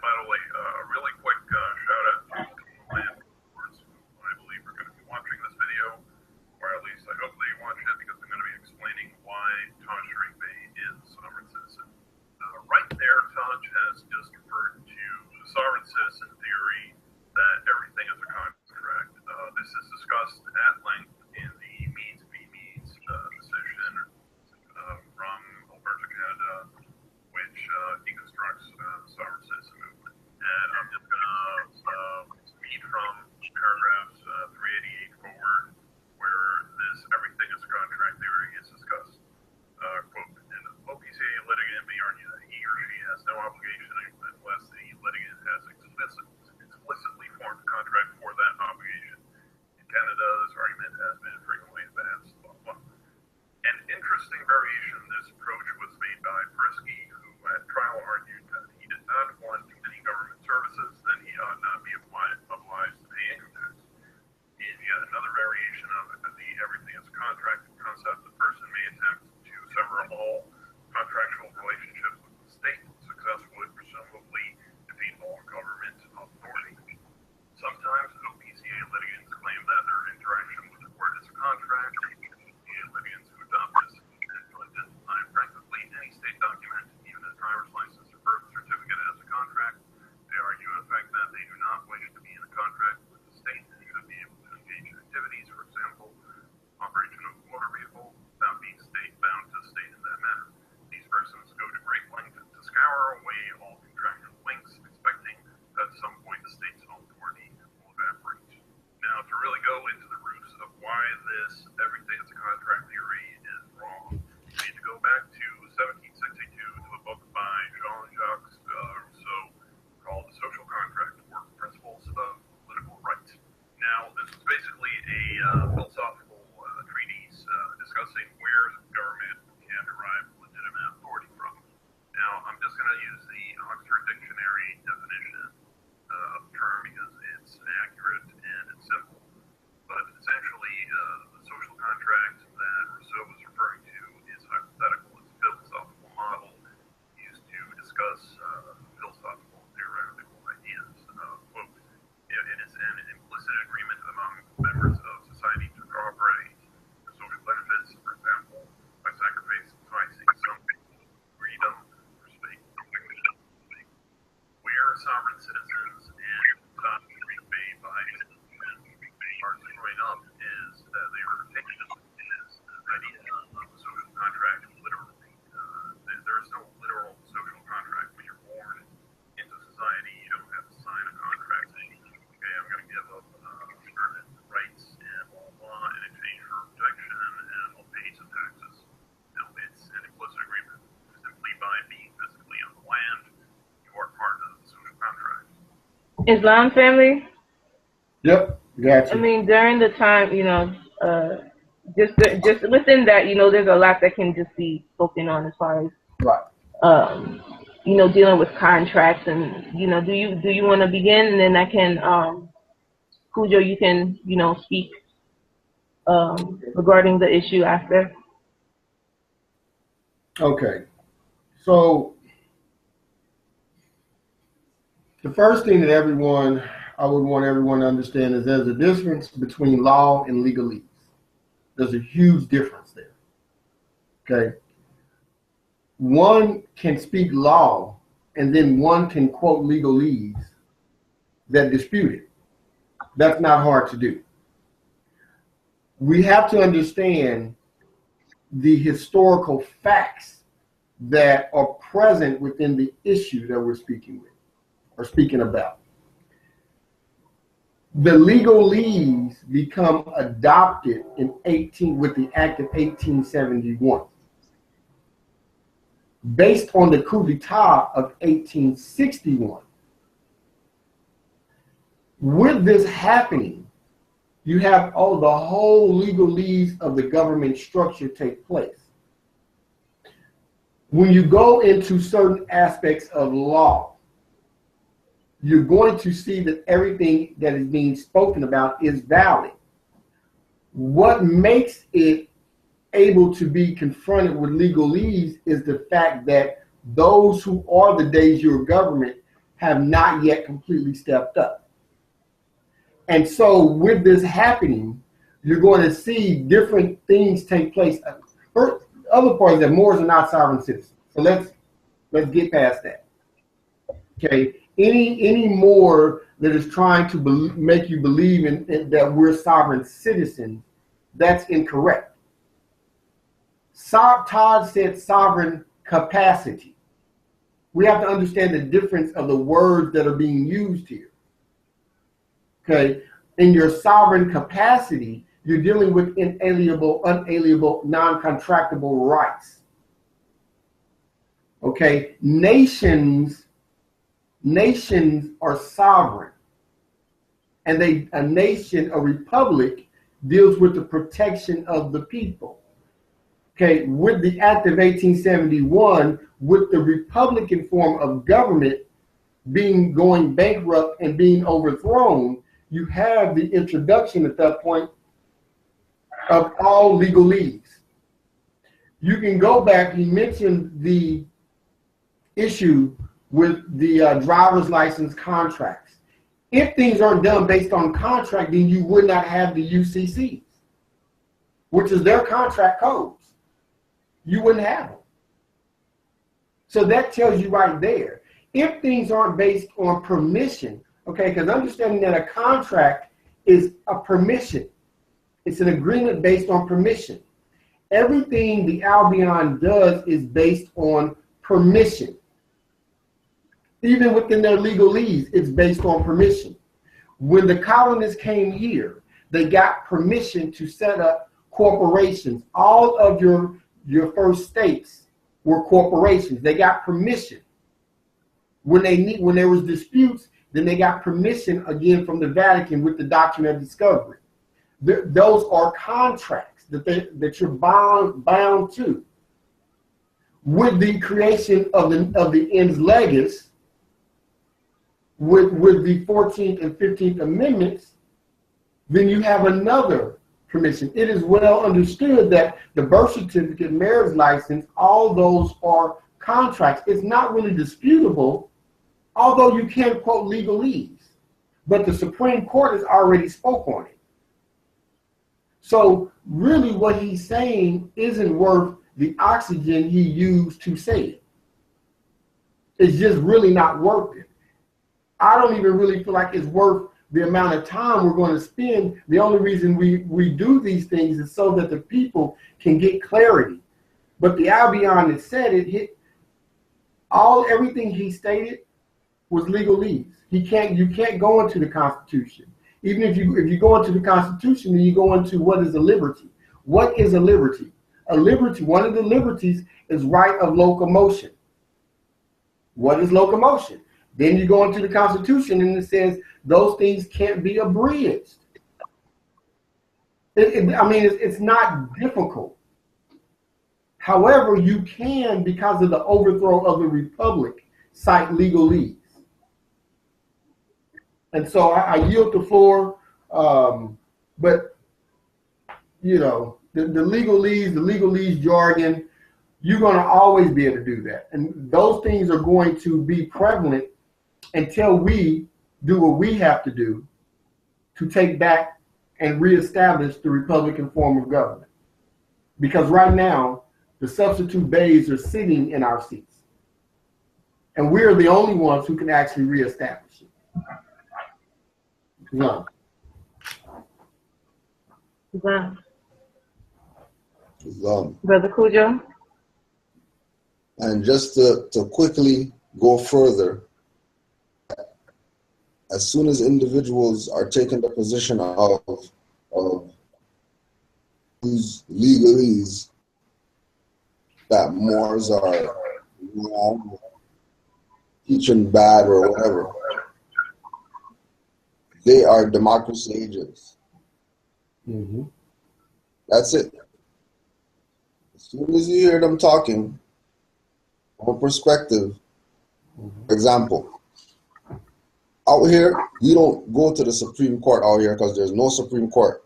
by the way, a really quick shout out to landlords who I believe are going to be watching this video, or at least I hope they watch it because I'm going to be explaining why Taj Bay is a sovereign citizen. Right there, Taj has just referred to the sovereign citizen theory that everything is a contract. This is discussed at length in the Medes v. Medes decision from Alberta, Canada, which deconstructs the sovereign citizen movement. And I'm just going to read from paragraphs 388 forward, where this everything is a contract theory is discussed. Quote, an OPCA litigant may argue that he or she has no obligation unless the litigant has explicitly formed a contract for that obligation. In Canada, this argument has been frequently advanced. An interesting variation of this approach was made by Frisky, who at trial argued that he did not want too many government services, then he ought not be obliged to pay income tax. In yet another variation of the everything is a contract concept, the person may attempt to sever all contractual relationships with the state, successfully, presumably, defeat all government authority. Sometimes OPCA litigants claim that their interaction with the court is a contract. OPCA litigants who adopt this to identify practically any state document, even a driver's license or birth certificate, as a contract. They argue, in fact, that they do not wish to be in a contract with the state and should be able to engage in activities, for example, operation of a motor vehicle, without being bound to the state in that manner. These persons go to great length to scour away all contractual links, expecting that at some point the state's authority will evaporate. Now, to really go into the roots of why this everything is a contract theory is wrong, we need to go back to 1762 to a book by Jean-Jacques Rousseau called The Social Contract, or Principles of Political Right. Now, this was basically a philosophical treatise discussing where government can derive legitimate authority from. Now, I'm just going to use the Oxford Dictionary definition of the term because it's accurate and it's simple. But essentially, the social contract that Rousseau was referring to is hypothetical. It's a philosophical model used to discuss philosophical and theoretical ideas. Quote, it is an implicit agreement among members of society to cooperate for social benefits, for example, by sacrificing some freedom for state. Where sovereign citizens and made by are screwing up is that they are taking this idea of the social contract literally. There is no literal social contract. When you're born into society, you don't have to sign a contract saying, okay, I'm going to give up certain rights and blah, blah, in exchange for protection, and I'll pay some taxes. No, it's an implicit agreement. Simply by being physically on the land, you are part of the social contract. Islam family? Yep, gotcha. I mean, during the time, just within that, you know, there's a lot that can just be spoken on as far as Right. you know, dealing with contracts. And you know, do you want to begin, and then I can Cujo, you can, you know, speak regarding the issue after. Okay. So the first thing that I would want everyone to understand is there's a difference between law and legalese. There's a huge difference there. Okay. One can speak law and then one can quote legalese that dispute it. That's not hard to do. We have to understand the historical facts that are present within the issue that we're speaking with or speaking about. The legalese become adopted with the Act of 1871, based on the coup d'etat of 1861. With this happening, you have the whole legalese of the government structure take place. When you go into certain aspects of law, you're going to see that everything that is being spoken about is valid. What makes it able to be confronted with legalese is the fact that those who are the de jure government have not yet completely stepped up. And so with this happening, you're going to see different things take place. First, other part is that Moors are not sovereign citizens. So let's get past that. Okay. Any Moor that is trying to make you believe in that we're sovereign citizens, that's incorrect. Todd said sovereign capacity. We have to understand the difference of the words that are being used here. Okay, in your sovereign capacity, you're dealing with inalienable, unalienable, non-contractable rights. Okay, nations are sovereign, and a nation, a republic, deals with the protection of the people. Okay, with the Act of 1871, with the Republican form of government going bankrupt and being overthrown, you have the introduction at that point of all legalese. You can go back, he mentioned the issue with the driver's license contracts. If things aren't done based on contract, then you would not have the UCCs, which is their contract codes. You wouldn't have them. So that tells you right there. If things aren't based on permission, okay, because understanding that a contract is a permission. It's an agreement based on permission. Everything the Albion does is based on permission. Even within their legalese, it's based on permission. When the colonists came here, they got permission to set up corporations. All of your first states were corporations. They got permission. When there was disputes, then they got permission again from the Vatican with the Doctrine of Discovery. Those are contracts that you're bound to. With the creation of the ens legis, with the 14th and 15th Amendments, then you have another permission. It is well understood that the birth certificate, marriage license, all those are contracts. It's not really disputable, although you can quote legalese, but the Supreme Court has already spoke on it. So really what he's saying isn't worth the oxygen he used to say it. It's just really not worth it. I don't even really feel like it's worth the amount of time we're going to spend. The only reason we do these things is so that the people can get clarity. But the Albion that said it, everything he stated was legalese. You can't go into the Constitution. Even if you go into the Constitution, then you go into what is a liberty. What is a liberty? A liberty, one of the liberties is right of locomotion. What is locomotion? Then you go into the Constitution and it says those things can't be abridged. I mean, it's not difficult. However, you can, because of the overthrow of the republic, cite legalese. And so I yield the floor, but you know, the legalese jargon, you're going to always be able to do that. And those things are going to be prevalent until we do what we have to do to take back and reestablish the Republican form of government. Because right now, the substitute bays are sitting in our seats. And we're the only ones who can actually reestablish it. No. Brother Cujo? And just to quickly go further, as soon as individuals are taking the position of whose legalese that Moors are wrong, teaching bad or whatever, they are democracy agents. Mm-hmm. That's it. As soon as you hear them talking from a perspective, for example, out here, we don't go to the Supreme Court out here because there's no Supreme Court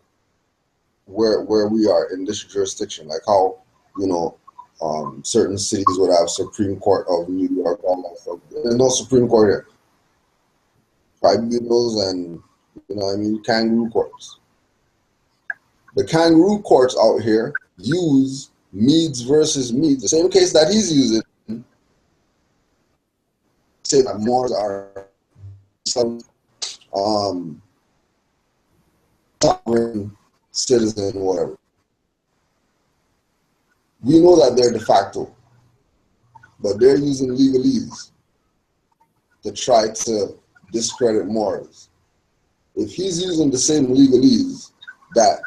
where we are in this jurisdiction. Like how, you know, certain cities would have Supreme Court of New York, all that stuff. There's no Supreme Court here. Tribunals and, you know what I mean, kangaroo courts. The kangaroo courts out here use Medes versus Medes, the same case that he's using, say that Moors are some sovereign citizen or whatever. We know that they're de facto, but they're using legalese to try to discredit Moors. If he's using the same legalese that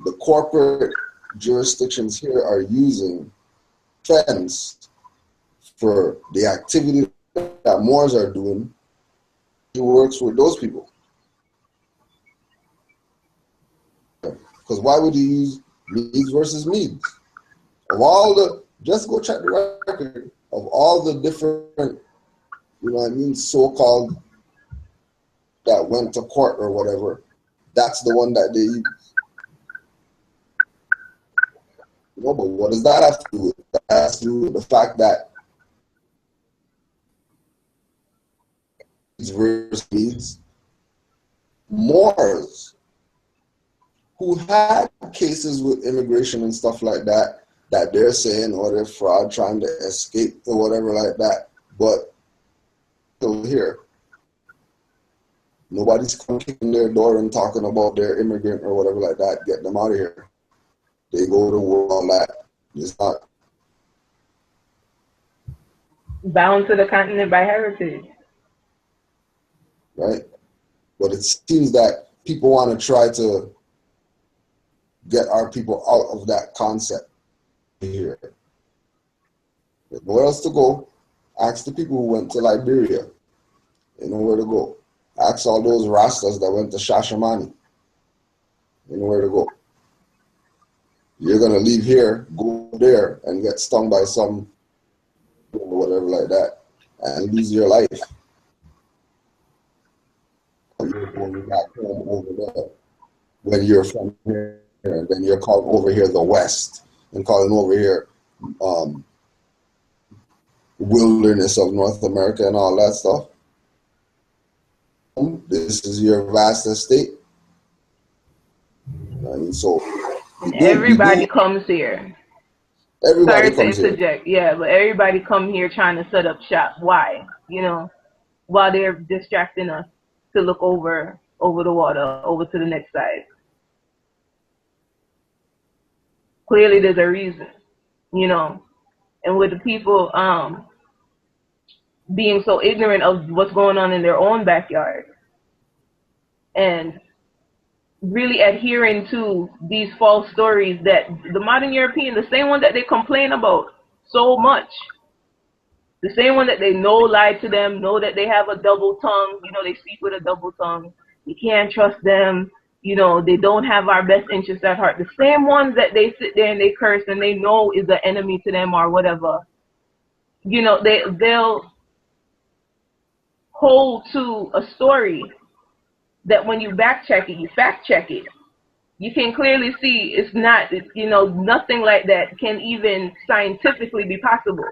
the corporate jurisdictions here are using fence for the activity that Moors are doing, he works with those people. Because why would you use Medes versus Medes? Of all the, just go check the record of all the different, you know what I mean, so-called that went to court or whatever, that's the one that they use. You know, but what does that have to do with? That has to do with the fact that versus Medes, Moors who had cases with immigration and stuff like that, that they're saying, or they're fraud, trying to escape or whatever like that, but still here. Nobody's coming kicking their door and talking about their immigrant or whatever like that, get them out of here. They go to war, all that. It's not bound to the continent by heritage. Right? But it seems that people want to try to get our people out of that concept here. There's nowhere else to go. Ask the people who went to Liberia. They know where to go. Ask all those Rastas that went to Shashamani. They know where to go. You're going to leave here, go there, and get stung by some or whatever like that, and lose your life. You're going back home over there when you're from here, and then you're calling over here the West, and calling over here wilderness of North America and all that stuff. This is your vast estate. I mean, so everybody comes here. Everybody Sorry comes to interject. here. Yeah, but everybody come here trying to set up shop. Why? You know, while they're distracting us to look over the water, over to the next side. Clearly there's a reason, you know. And with the people being so ignorant of what's going on in their own backyard and really adhering to these false stories that the modern European, the same one that they complain about so much, the same one that they know lied to them, know that they have a double tongue, you know, they speak with a double tongue, you can't trust them, You know, they don't have our best interests at heart. The same ones that they sit there and they curse and they know is an enemy to them or whatever, you know, they'll hold to a story that when you back check it, you fact check it, you can clearly see it's not, you know, nothing like that can even scientifically be possible.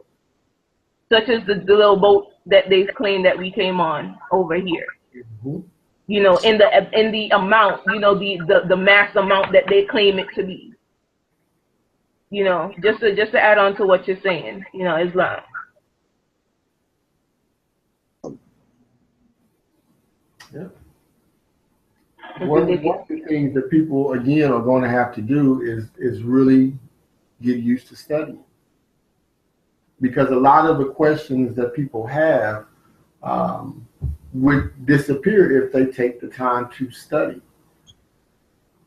Such as the little boat that they claim that we came on over here. Mm-hmm. You know, in the amount, you know, the mass amount that they claim it to be. You know, just to add on to what you're saying, you know, Islam. Yeah. One of the things that people again are going to have to do is really get used to studying, because a lot of the questions that people have would disappear if they take the time to study.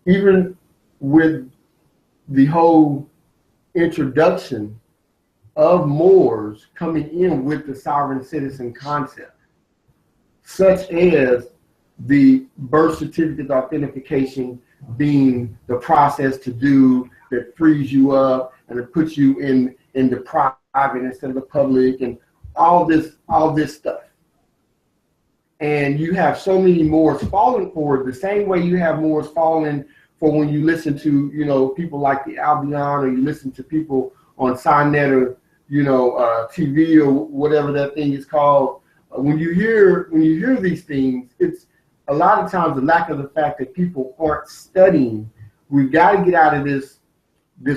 Even with the whole introduction of Moors coming in with the sovereign citizen concept, such as the birth certificate authentication being the process to do that frees you up and it puts you in the private instead of the public, and all this stuff. And you have so many Moors falling for it, the same way you have Moors falling for when you listen to, you know, people like the Albion, or you listen to people on Signet, or, you know, TV or whatever that thing is called. When you hear these things, it's a lot of times the lack of the fact that people aren't studying. We've got to get out of this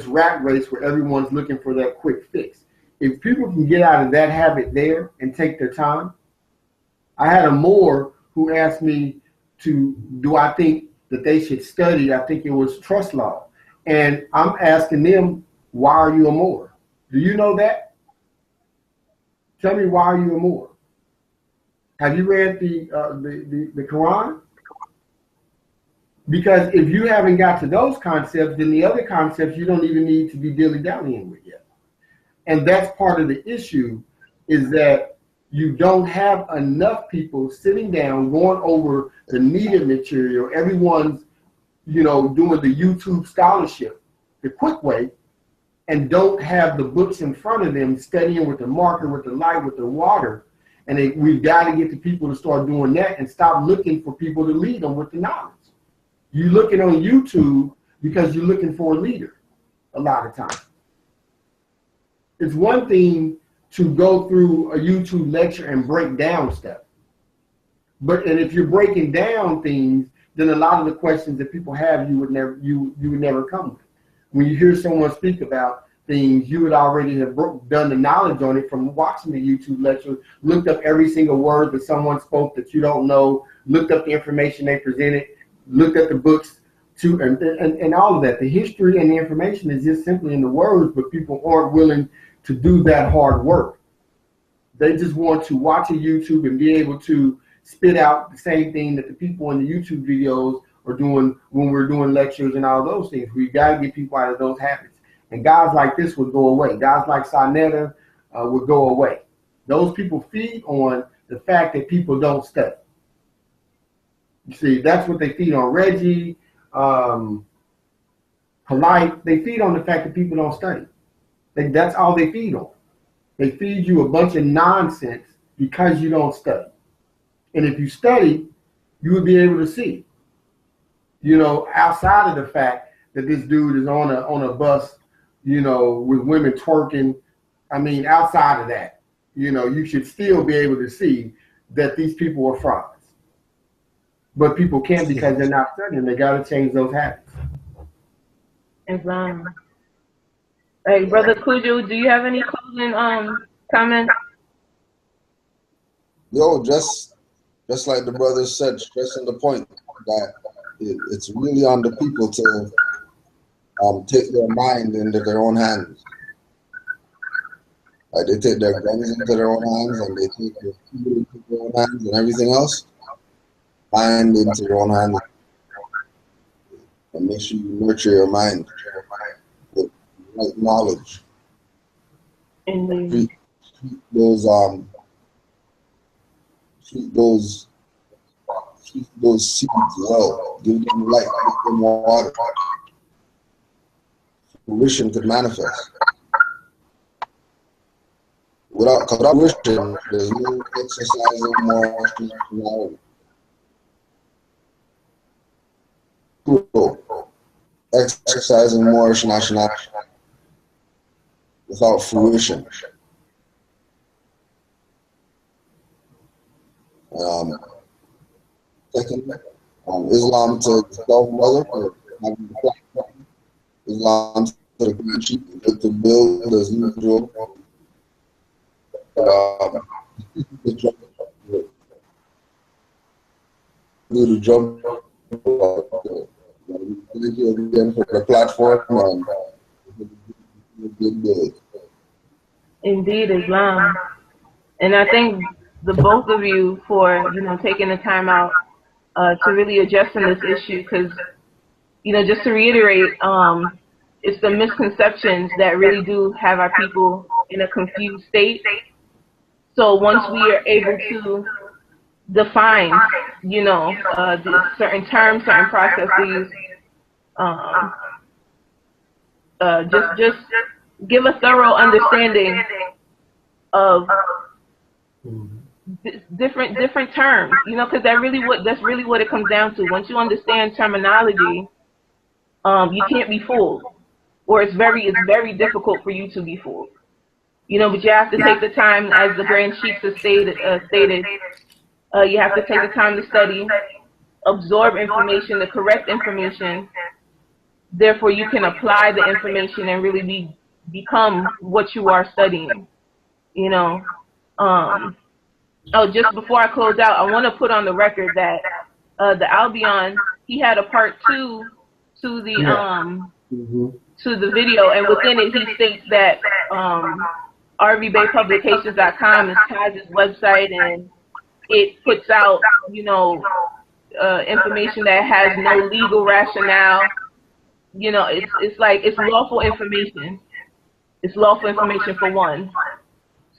rat race where everyone's looking for that quick fix. If people can get out of that habit there and take their time. I had a Moor who asked me do I think that they should study? I think it was trust law. And I'm asking them, why are you a Moor? Do you know that? Tell me, why are you a Moor? Have you read the Quran? Because if you haven't got to those concepts, then the other concepts you don't even need to be dilly-dallying with yet. And that's part of the issue, is that you don't have enough people sitting down, going over the needed material. Everyone's, you know, doing the YouTube scholarship the quick way, and don't have the books in front of them, studying with the marker, with the light, with the water. And we've got to get the people to start doing that and stop looking for people to lead them with the knowledge. You're looking on YouTube because you're looking for a leader a lot of times. It's one thing to go through a YouTube lecture and break down stuff. And if you're breaking down things, then a lot of the questions that people have, you would never come with. When you hear someone speak about things, you would already have done the knowledge on it from watching the YouTube lecture, looked up every single word that someone spoke that you don't know, looked up the information they presented, looked at the books too, and all of that. The history and the information is just simply in the words, but people aren't willing to do that hard work. They just want to watch a YouTube and be able to spit out the same thing that the people in the YouTube videos are doing when we're doing lectures and all those things. We've got to get people out of those habits. And guys like this would go away. Guys like Sinetta would go away. Those people feed on the fact that people don't study. You see, that's what they feed on. Reggie, Polite, they feed on the fact that people don't study. That's all they feed on. They feed you a bunch of nonsense because you don't study. And if you study, you would be able to see, you know, outside of the fact that this dude is on a bus, you know, with women twerking. I mean, outside of that, you know, you should still be able to see that these people are frauds. But people can't because they're not studying. They got to change those habits. Islam. Hey, Brother Kuju, do you have any closing comments? Yo, just like the brother said, stressing the point that it's really on the people to take their mind into their own hands. Like they take their guns into their own hands, and they take their food into their own hands, and everything else, mind into your own hands. And make sure you nurture your mind with right knowledge. Treat those seeds well. give them light, give them water. Fruition could manifest. Without fruition, there's no exercise of moral nationality. Exercising Moorish nationality without fruition. Second, Islam to self-mother, having the platform. Islam to the grand chief, to build as usual. The jump. Thank you again for the platform. Indeed, Islam. And I thank the both of you for, taking the time out to really addressing this issue, because, just to reiterate, it's the misconceptions that really do have our people in a confused state. So once we are able to define, the certain terms, certain processes, just give a thorough understanding of different terms, because that's really what it comes down to. Once you understand terminology, you can't be fooled, or it's very difficult for you to be fooled. But you have to take the time, as the Grand Chiefs has stated, you have to take the time to study, absorb information, the correct information. Therefore, you can apply the information and really become what you are studying. Just before I close out, I want to put on the record that the Albion, he had a part 2 to the to the video, and within it he states that RVBaypublications.com is Taj's website, and it puts out information that has no legal rationale. It's lawful information. It's lawful information for one.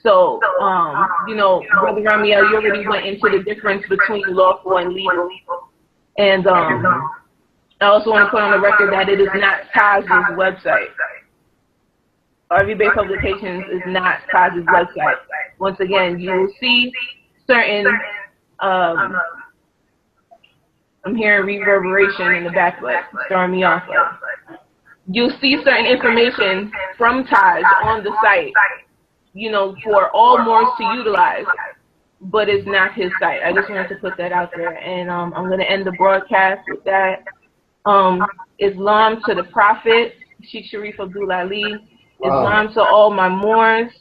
So, Brother Ramiel, you already went into the difference between lawful and legal. And I also want to put on the record that it is not Taj's website. RV Bay Publications is not Taj's website. Once again, you will see certain, I'm hearing reverberation in the back, but throwing me off. You'll see certain information from Taj on the site, for all Moors to utilize, but it's not his site. I just wanted to put that out there, and I'm going to end the broadcast with that. Islam to the Prophet, Sheikh Sharif Abdul Ali. Islam to all my Moors.